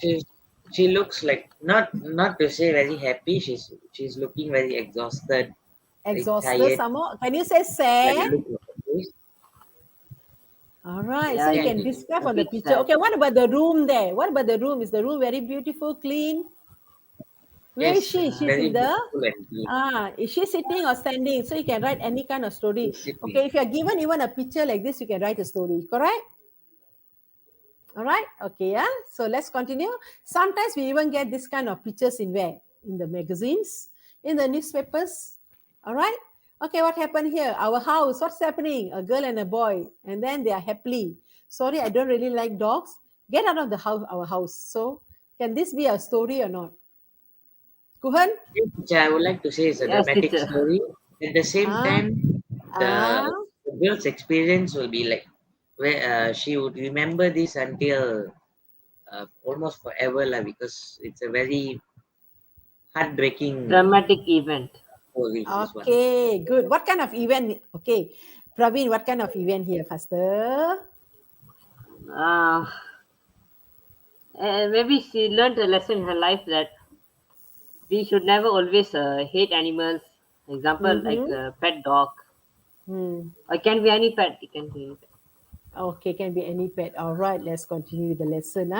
She she looks like not to say very happy. She's looking very exhausted, very Exhausted. tired. Some more. Can you say By the sad? look of her face. All right, so Yeah, you Yeah, can teacher. describe a on the bit picture. sad. Okay, what about the room there? What about the room? Is the room very beautiful, clean? Where is Yes, she? it's She's very in the beautiful and clean. is she sitting or standing? So you can write any kind of story. She's sitting. Okay, if you're given even a picture like this, you can write a story, correct? All right, okay, yeah. So let's continue. Sometimes we even get this kind of pictures in where? In the magazines, in the newspapers. All right. Okay, what happened here? Our house, what's happening? A girl and a boy, and then they are happily. Sorry, I don't really like dogs. Get out of the house, our house. So, can this be a story or not? Kuhan? Which I would like to say is a Yes, dramatic teacher. story. At the same Ah, time, ah, the girl's experience will be like where she would remember this until almost forever, lah, because it's a very heartbreaking Dramatic event. story. This one. okay, good. What kind of event? Okay, Praveen, what kind of event here, faster? Uh, Maybe she learned a lesson in her life that we should never always hate animals. Example, like Mm-hmm. a pet dog. Hmm. Or it can be any pet. It can be any pet. Okay, can be any pet. All right, let's continue with the lesson.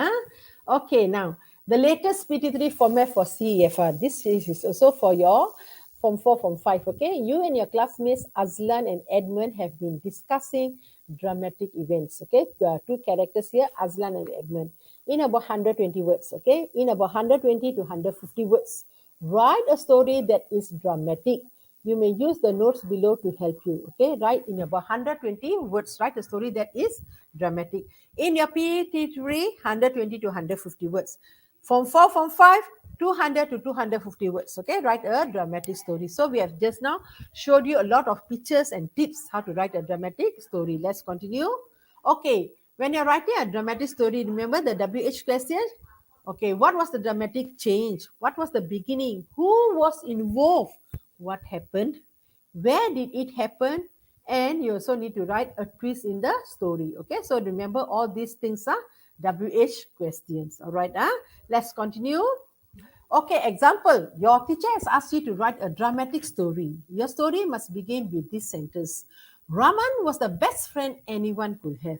Okay, now the latest PT3 format for CEFR. This is also for your Form 4, Form 5. Okay, you and your classmates Azlan and Edmund have been discussing dramatic events. Okay, there are two characters here, Azlan and Edmund, in about 120 words. Okay, in about 120 to 150 words. Write a story that is dramatic. You may use the notes below to help you. Okay, write in about 120 words. Write a story that is dramatic. In your PT3, 120 to 150 words. Form 4, Form 5, 200 to 250 words. Okay, write a dramatic story. So we have just now showed you a lot of pictures and tips how to write a dramatic story. Let's continue. Okay, when you're writing a dramatic story, remember the WH question? Okay, what was the dramatic change? What was the beginning? Who was involved? What happened? Where did it happen? And you also need to write a twist in the story. Okay, so remember all these things are WH questions. All right, let's continue. Okay, example, your teacher has asked you to write a dramatic story. Your story must begin with this sentence. Raman was the best friend anyone could have.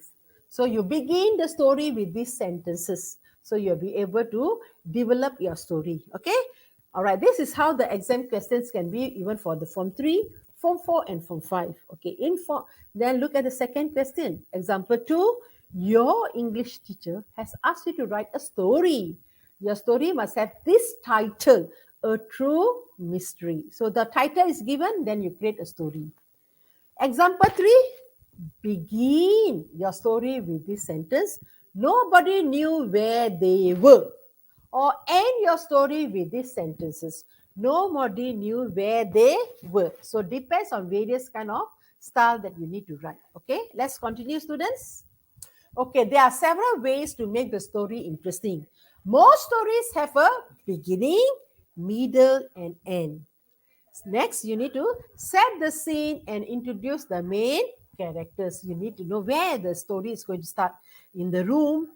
So you begin the story with these sentences. So you'll be able to develop your story. Okay? All right, this is how the exam questions can be even for the Form 3, Form 4, and Form 5. Okay, then look at the second question. Example 2, your English teacher has asked you to write a story. Your story must have this title, A True Mystery. So the title is given, then you create a story. Example 3, begin your story with this sentence. Nobody knew where they were. Or end your story with these sentences. Nobody knew where they were. So depends on various kind of style that you need to write. Okay, let's continue, students. Okay, there are several ways to make the story interesting. Most stories have a beginning, middle, and end. Next, you need to set the scene and introduce the main characters. You need to know where the story is going to start. In the room,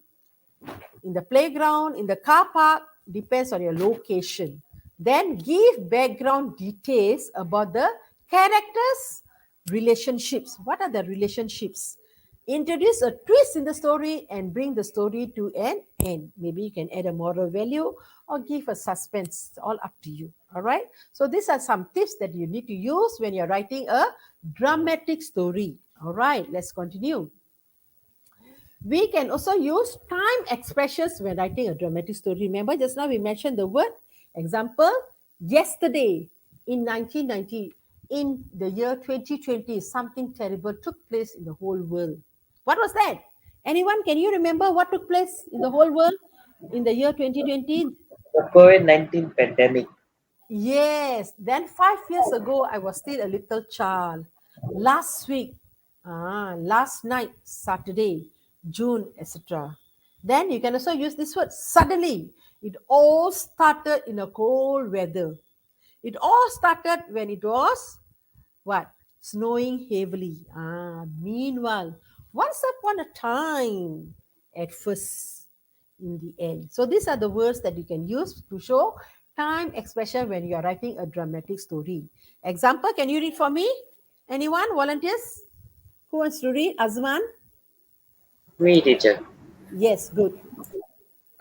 in the playground, in the car park, depends on your location. Then give background details about the characters' relationships. What are the relationships? Introduce a twist in the story and bring the story to an end. Maybe you can add a moral value or give a suspense. It's all up to you. All right. So these are some tips that you need to use when you're writing a dramatic story. All right. Let's continue. We can also use time expressions when writing a dramatic story. Remember, just now we mentioned the word. Example, yesterday in 1990, in the year 2020, something terrible took place in the whole world. What was that? Anyone, can you remember what took place in the whole world in the year 2020? The COVID-19 pandemic. Yes. Then 5 years ago, I was still a little child. Last week, last night, Saturday, June, etc. Then you can also use this word suddenly. It all started in a cold weather. It all started when it was what? Snowing heavily. Meanwhile, once upon a time, at first, in the end. So these are the words that you can use to show time expression when you are writing a dramatic story. Example, can you read for me? Anyone? Volunteers? Who wants to read? Azman? Me, teacher. Yes, good.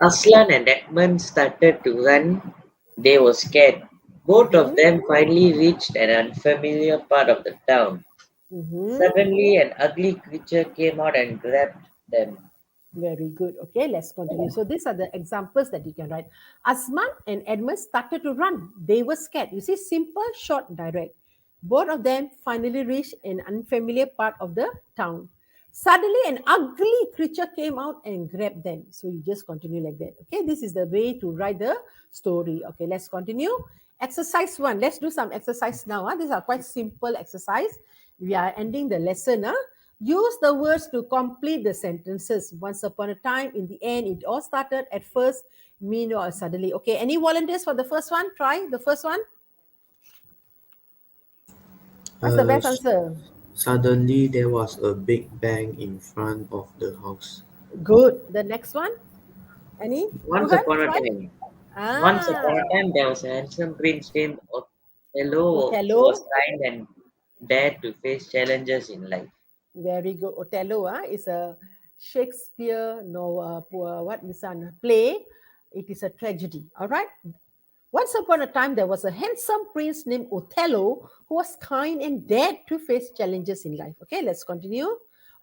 Aslan and Edmund started to run. They were scared. Both of them finally reached an unfamiliar part of the town. Mm-hmm. Suddenly, an ugly creature came out and grabbed them. Very good. Okay, let's continue. So these are the examples that you can write. Asman and Edmund started to run. They were scared. You see, simple, short, direct. Both of them finally reached an unfamiliar part of the town. Suddenly, an ugly creature came out and grabbed them. So you just continue like that. Okay, this is the way to write the story. Okay, let's continue. Exercise 1. Let's do some exercise now. These are quite simple exercise. We are ending the lesson. Use the words to complete the sentences. Once upon a time, in the end, it all started at first, meanwhile, suddenly. Okay, any volunteers for the first one? Try the first one. What's the best answer? Suddenly, there was a big bang in front of the house. Good. The next one? Any? Once Kuhan, upon a try. time, once upon a time, there was a handsome prince named Othello who was Othello. kind and dared to face challenges in life. Very good. Othello is a Shakespeare what this one play. It is a tragedy. All right. Once upon a time, there was a handsome prince named Othello who was kind and dared to face challenges in life. Okay, let's continue.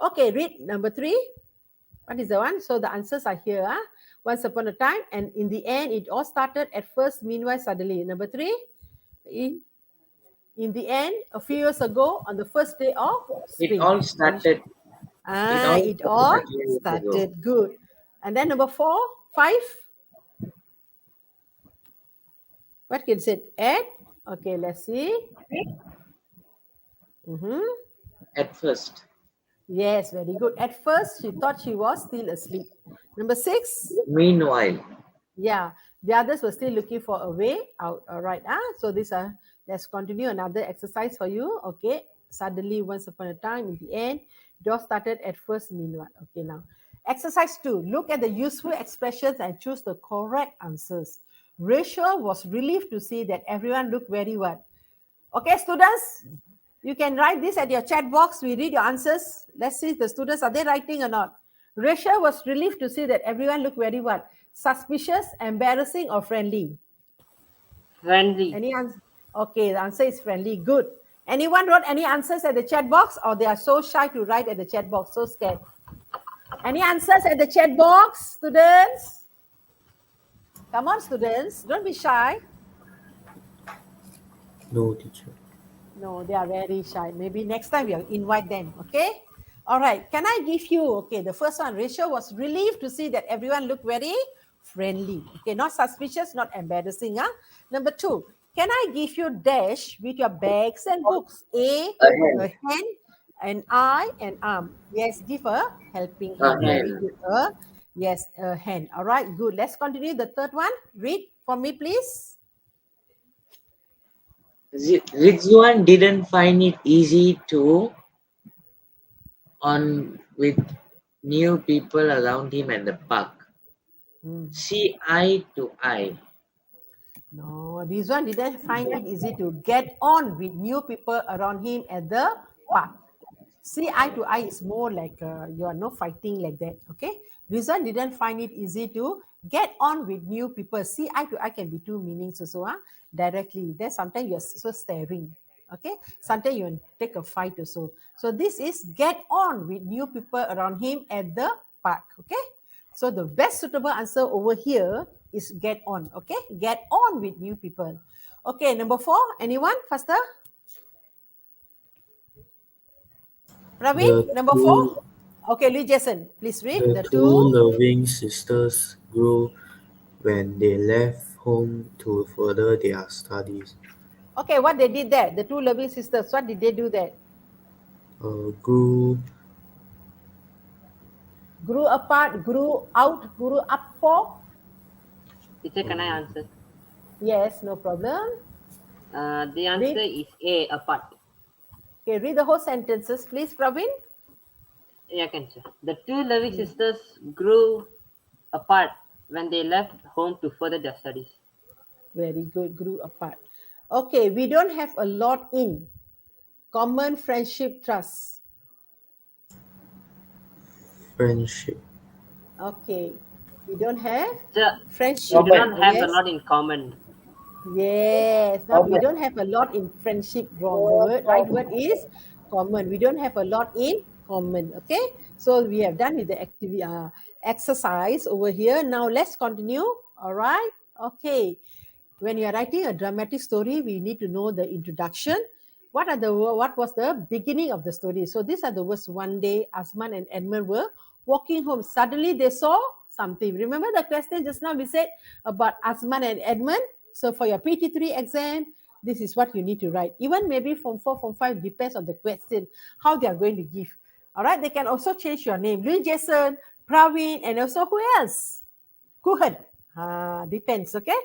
Okay, read number 3. What is the one? So the answers are here. Once upon a time, and in the end, it all started at first, meanwhile, suddenly. Number 3, in the end, a few years ago, on the first day of It spring. all started. It all It started all a few years ago. started good. And then number 4, 5. What kids said? At. Okay, let's see. At first. Yes, very good. At first, she thought she was still asleep. Number 6. Meanwhile, Yeah, the others were still looking for a way out. All right. So these are, let's continue another exercise for you. Okay. Suddenly, once upon a time, in the end, it all started at first, meanwhile. Okay, now. Exercise 2. Look at the useful expressions and choose the correct answers. Rachel was relieved to see that everyone looked very what? Okay, students, you can write this at your chat box. We read your answers. Let's see if the students, are they writing or not? Rachel was relieved to see that everyone looked very what? Suspicious, embarrassing, or friendly? Friendly. Any answer? Okay, the answer is friendly. Good. Anyone wrote any answers at the chat box, or they are so shy to write at the chat box, so scared? Any answers at the chat box, students? Come on, students. Don't be shy. No, teacher. No, they are very shy. Maybe next time we'll invite them. Okay. All right. Can I give you? Okay. The first one, Rachel was relieved to see that everyone looked very friendly. Okay. Not suspicious, not embarrassing. Number 2, can I give you dash with your bags and books? A hand, an eye, an arm. Yes. Give a helping hand. Very good. Yes. A hand. All right. Good. Let's continue. The third one. Read for me, please. Rizwan didn't find it easy to on with new people around him at the park. See eye to eye. No, this one didn't find it easy to get on with new people around him at the park. See eye to eye is more like you are not fighting like that. Okay, this one didn't find it easy to get on with new people. See eye to eye can be two meanings also. Directly, there sometimes you're so staring. Okay, sometimes you take a fight also. So this is get on with new people around him at the park. Okay, so the best suitable answer over here is get on. Okay, get on with new people. Okay, number 4. Anyone faster? Praveen, The number 4. two, Okay, Lee Jason, please read. the The two two. loving sisters grew when they left home to further their studies. Okay, what they did there? The two loving sisters, what did they do there? Grew Grew apart, grew out, grew up for? Teacher, can I answer? Yes, no problem. The answer is A, apart. Okay, read the whole sentences, please, Praveen. Yeah, can sir. The two loving sisters grew apart when they left home to further their studies. Very good, grew apart. Okay, we don't have a lot in common friendship trust. friendship. Okay, we don't have Sir, friendship. we do not have Yes. a lot in common. Yes. Now we don't have a lot in friendship. Wrong word. Right word is common. We don't have a lot in common. Okay. So we have done with the activity exercise over here. Now let's continue. All right. Okay. When you are writing a dramatic story, we need to know the introduction. What was the beginning of the story? So these are the words. One day, Asman and Edmund were walking home. Suddenly they saw something. Remember the question just now we said about Asman and Edmund? So for your PT3 exam, this is what you need to write. Even maybe from 4, from 5, depends on the question, how they are going to give. All right, they can also change your name. Lee Jason, Praveen, and also who else? Kuhan. Depends, okay?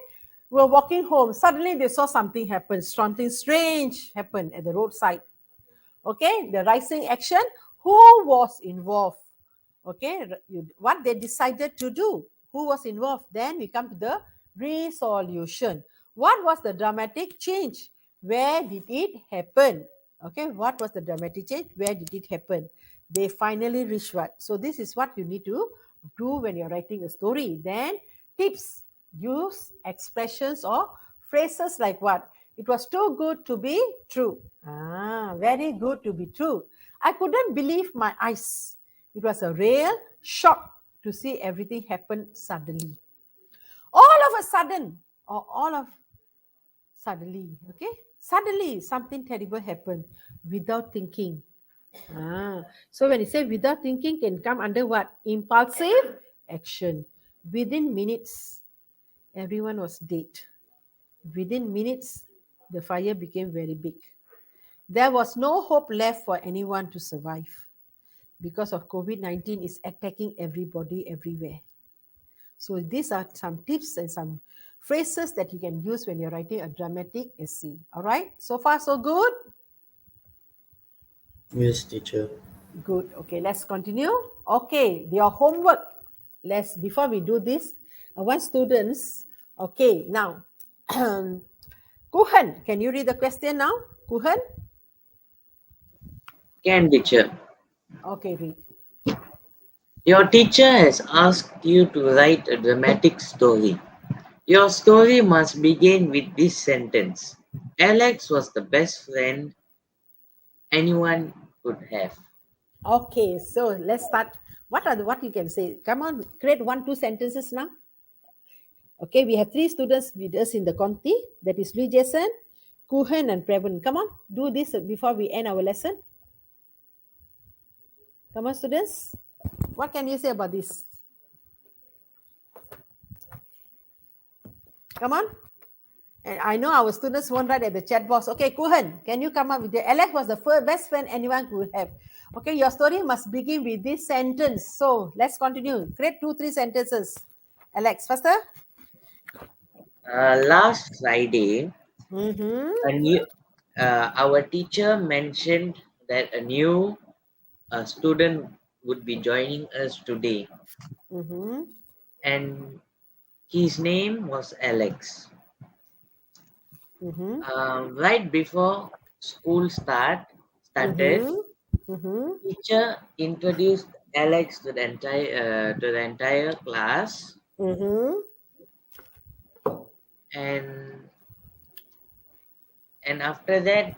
We're walking home. Suddenly they saw something happen. Something strange happened at the roadside. Okay, the rising action. Who was involved? Okay, what they decided to do. who was involved. Then we come to the resolution. What was the dramatic change? Where did it happen? Okay, what was the dramatic change? Where did it happen? They finally reached what? So this is what you need to do when you're writing a story. Then tips, use expressions or phrases like what? It was too good to be true. Very good to be true. I couldn't believe my eyes. It was a real shock to see everything happen suddenly. All of a sudden, or all of suddenly, okay? Suddenly, something terrible happened without thinking. So when you say without thinking can come under what? Impulsive action. Within minutes, everyone was dead. Within minutes, the fire became very big. There was no hope left for anyone to survive because of COVID-19 is attacking everybody everywhere. So these are some tips and some phrases that you can use when you're writing a dramatic essay. All right, so far so good? Yes, teacher. Good. Okay, let's continue. Okay, your homework. Before we do this, I want students. Okay, now, Kuhan, can you read the question now? Kuhan? Can teacher. Okay, read. Your teacher has asked you to write a dramatic story. Your story must begin with this sentence. Alex was the best friend anyone could have. Okay, so let's start. What you can say? Come on, create 1-2 sentences now. Okay, we have 3 students with us in the Conti. That is Lee Jason, Kuhan, and Previn. Come on, do this before we end our lesson. Come on, students. What can you say about this? Come on. And I know our students won't write at the chat box. Okay, Kuhan, can you come up with the Alex was the best friend anyone could have. Okay, your story must begin with this sentence. So let's continue. Create 2-3 sentences. Alex, faster. Last Friday, Mm-hmm. our teacher mentioned that a new student would be joining us today, Mm-hmm. and his name was Alex. Mm-hmm. Right before school started, Mm-hmm. teacher introduced Alex to the entire class, Mm-hmm. and after that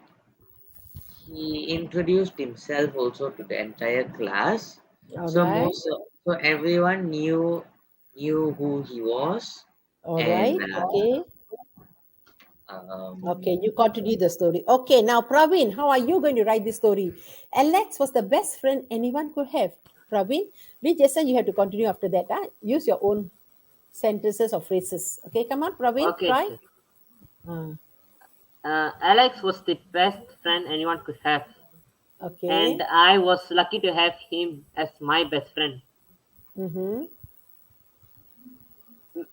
he introduced himself also to the entire class. All So right. so everyone knew who he was, All and right. Okay. um, Okay, you continue the story. Okay, now Praveen, how are you going to write this story? Alex was the best friend anyone could have. Praveen, read Jason, you have to continue after that. Use your own sentences or phrases. Okay, come on, Praveen, Okay, try. sir. Uh, Alex was the best friend anyone could have, okay. and I was lucky to have him as my best friend. Mm-hmm.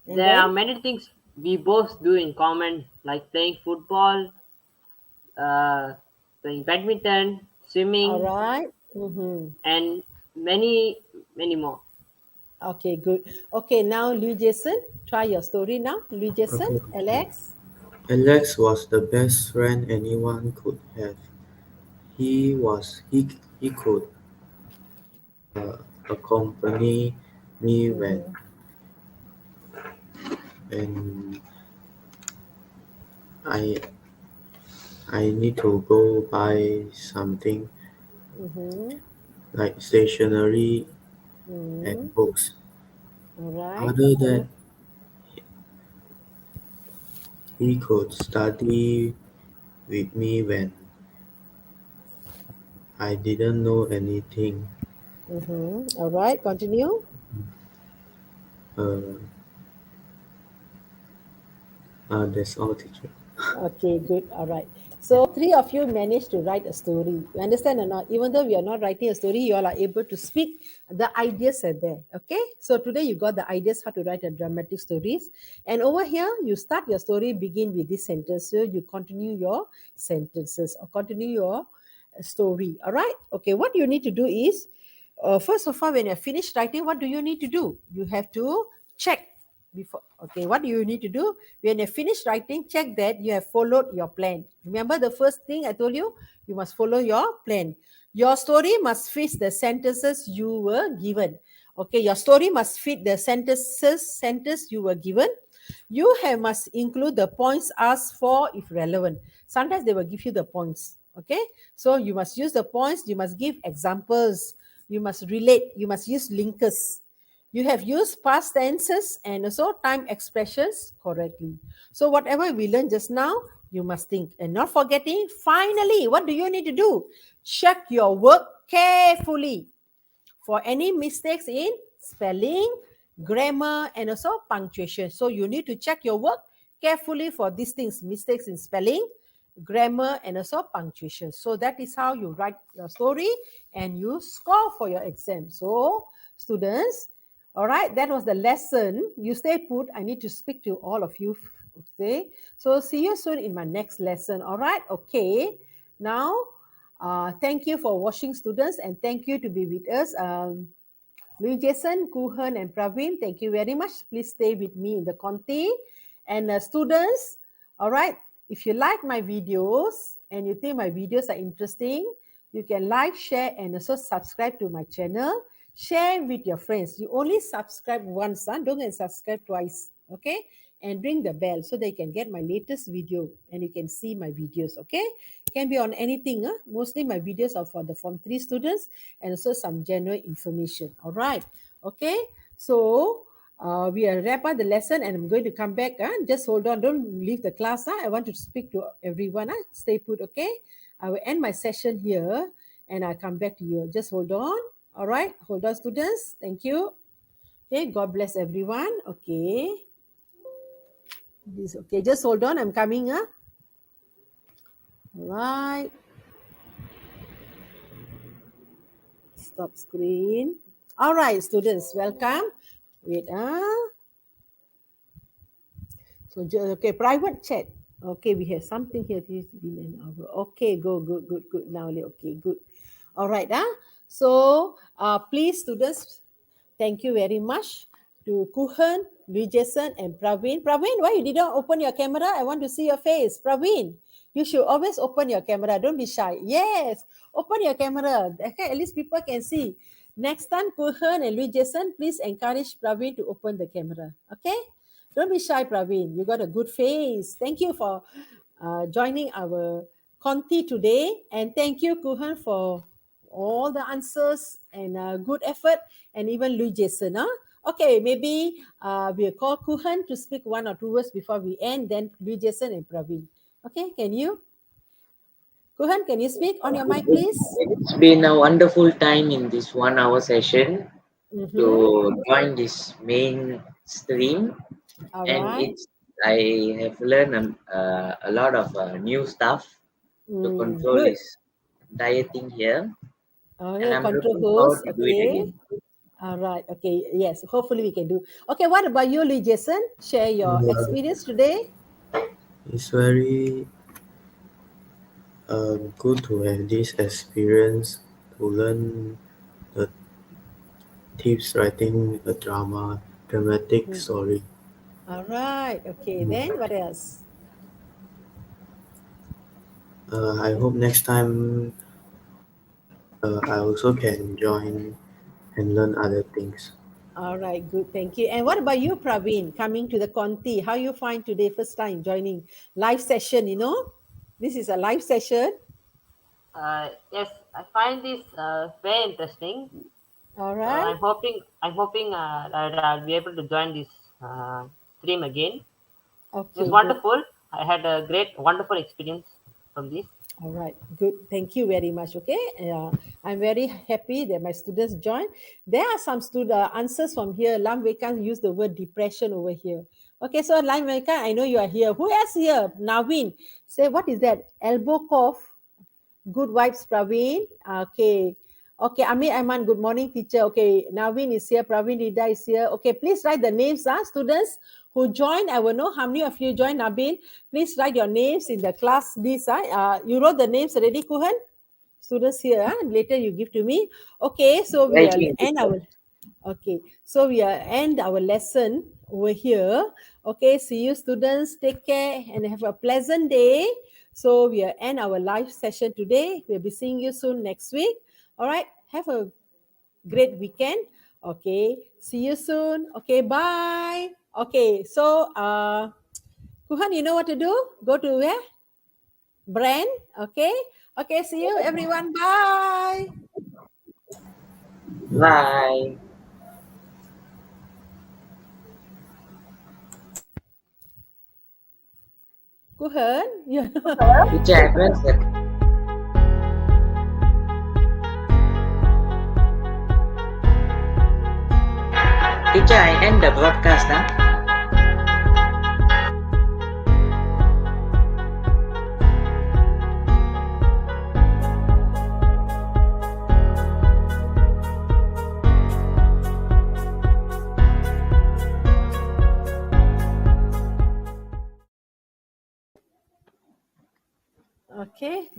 And There are then? many things we both do in common, like playing football, uh, playing badminton, All swimming, right. Mm-hmm. and many, many more. Okay, good. Okay, now Louis Jason, try your story now. Louis Jason, Okay. Alex. Alex was the best friend anyone could have. He could accompany me Mm-hmm. when I I need to go buy something Mm-hmm. like stationery Mm-hmm. and books. All right. Other Good. than he could study with me when I didn't know anything. Mm-hmm. All right, continue. Uh, that's all, teacher. Okay, good. All right. So three of you managed to write a story. You understand or not? Even though we are not writing a story, you all are able to speak. The ideas are there. Okay. So today you got the ideas how to write a dramatic stories. And over here, you start your story, begin with this sentence. So you continue your sentences or continue your story. All right. Okay. What you need to do is, first of all, when you're finished writing, what do you need to do? You have to check before. Okay, what do you need to do? When you finish writing, check that you have followed your plan. Remember the first thing I told you? You must follow your plan. Your story must fit the sentences you were given. Okay, your story must fit the sentence you were given. You must include the points asked for if relevant. Sometimes they will give you the points. Okay, so you must use the points. You must give examples. You must relate. You must use linkers. You have used past tenses and also time expressions correctly. So whatever we learned just now, you must think. And not forgetting, finally, what do you need to do? Check your work carefully for any mistakes in spelling, grammar, and also punctuation. So you need to check your work carefully for these things, mistakes in spelling, grammar, and also punctuation. So that is how you write your story and you score for your exam. So students, all right, that was the lesson. You stay put. I need to speak to all of you. Okay, so see you soon in my next lesson. All right, okay. Now, thank you for watching, students, and thank you to be with us. Louis Jason, Kuhan, and Praveen, thank you very much. Please stay with me in the Conti. And students, all right, if you like my videos and you think my videos are interesting, you can like, share, and also subscribe to my channel. Share with your friends. You only subscribe once, don't go and subscribe twice, okay? And ring the bell so they can get my latest video and you can see my videos, okay? Can be on anything. Mostly my videos are for the Form 3 students and also some general information, all right? Okay, so we are wrap up the lesson and I'm going to come back. Just hold on, don't leave the class. I want to speak to everyone. Stay put, okay? I will end my session here and I'll come back to you. Just hold on. All right, hold on, students. Thank you. Okay, God bless everyone. Okay. Okay, just hold on. I'm coming. All right. Stop screen. All right, students, welcome. Wait. So, okay, private chat. Okay, we have something here. This has been an hour. Okay, good. Now, okay, good. All right. So, please, students, thank you very much to Kuhan, Jason, and Praveen. Praveen, why you didn't open your camera? I want to see your face. Praveen, you should always open your camera. Don't be shy. Yes, open your camera. Okay, at least people can see. Next time, Kuhan and Jason, please encourage Praveen to open the camera. Okay? Don't be shy, Praveen. You got a good face. Thank you for joining our Conti today. And thank you, Kuhan, for all the answers and good effort. And even Jason. Okay, maybe we'll call Kuhan to speak 1 or 2 words before we end. Then Jason and Praveen. Okay, can you? Kuhan, can you speak on your mic, please? It's been a wonderful time in this 1 hour session Mm-hmm. to join this main stream. All And right. I have learned a lot of new stuff to control Good. this dieting here. Oh, And yeah, I'm control looking forward host. to do it Okay. again. All right. Okay. Yes. Hopefully we can do. Okay. What about you, Lee Jason? Share your experience today. It's very good to have this experience to learn the tips writing a dramatic story. All right. Okay. Then what else? I hope next time I also can join and learn other things. All right. Good. Thank you. And what about you, Praveen? Coming to the Conti, how you find today? First time joining live session. This is a live session. Yes, I find this very interesting. All right. I'm hoping that I'll be able to join this stream again. It Okay. was Good. wonderful. I had a wonderful experience from this. All right, good. Thank you very much. Okay, I'm very happy that my students joined. There are some answers from here. Lam Wekan used the word depression over here. Okay, so Lam Wekan, I know you are here. Who else here? Naveen, say what is that? Elbow cough. Good vibes, Praveen. Okay. Okay, Amir Aiman, good morning, teacher. Okay, Naveen is here, Praveen Rida is here. Okay, please write the names, students who joined. I will know how many of you joined, Nabil. Please write your names in the class list. You wrote the names already, Kuhan? Students here, later you give to me. Okay, so we will end our... Okay, so we end our lesson over here. Okay, see you students. Take care and have a pleasant day. So we end our live session today. We'll be seeing you soon next week. All right, have a great weekend. Okay, see you soon. Okay, bye. Okay, so Kuhan, you know what to do? Go to where? Brand. Okay. Okay, see you everyone. Bye. Bye. Kuhan, yeah. Teacher, advance that. Teacher, I end the broadcast now. Okay.